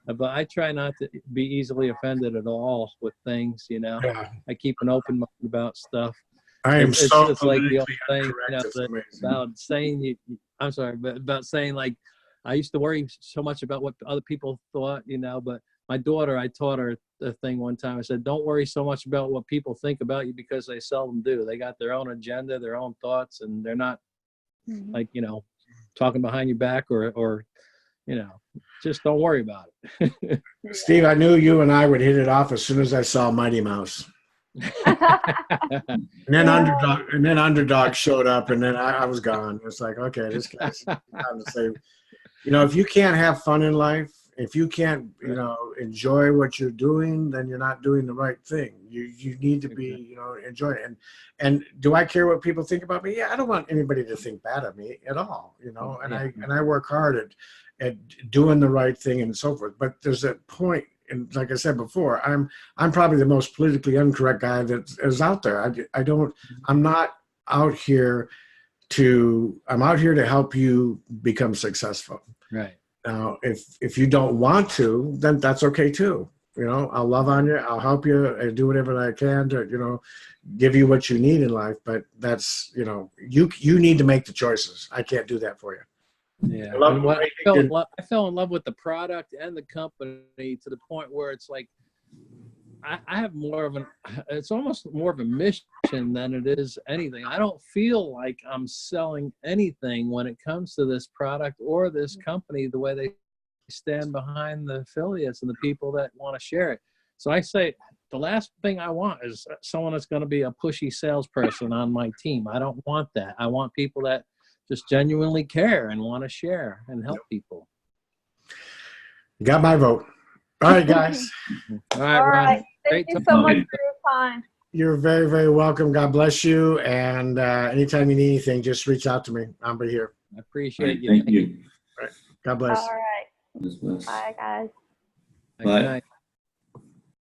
But I try not to be easily offended at all with things, you know. yeah, I keep an open mind about stuff. I am It's so just like the old politically saying, you incorrect. know, It's that amazing. about saying I'm sorry, but about saying like I used to worry so much about what other people thought, you know, but my daughter, I taught her a thing one time. I said, don't worry so much about what people think about you because they seldom do. They got their own agenda, their own thoughts, and they're not Mhm. like, you know, talking behind your back or you know, just don't worry about it. Steve, I knew you and I would hit it off as soon as I saw Mighty Mouse. And then underdog showed up, and then I was gone. It's like, okay, this guy's on the same. You know, if you can't have fun in life, if you can't, you know, enjoy what you're doing, then you're not doing the right thing. You need to be, you know, enjoy it. And do I care what people think about me? Yeah, I don't want anybody to think bad of me at all. You know, and I work hard at doing the right thing and so forth. But there's a point, and like I said before, I'm probably the most politically incorrect guy that is out there. I'm not out here I'm out here to help you become successful. Right. Now, if you don't want to, then that's okay too. You know, I'll love on you. I'll help you and do whatever I can to, you know, give you what you need in life. But that's, you know, you need to make the choices. I can't do that for you. Yeah. I love And what I fell in love with the product and the company to the point where it's like I have it's almost more of a mission than it is anything. I don't feel like I'm selling anything when it comes to this product or this company, the way they stand behind the affiliates and the people that want to share it. So I say the last thing I want is someone that's going to be a pushy salesperson on my team. I don't want that. I want people that just genuinely care and want to share and help people. You got my vote. All right, guys. All right, All Ron. right. Thank Great you talking. so much for your time. You're very, very welcome. God bless you. And anytime you need anything, just reach out to me. I'll be here. I appreciate you. Thank you. God bless. All right. God bless. Bye, guys. Good Bye. night.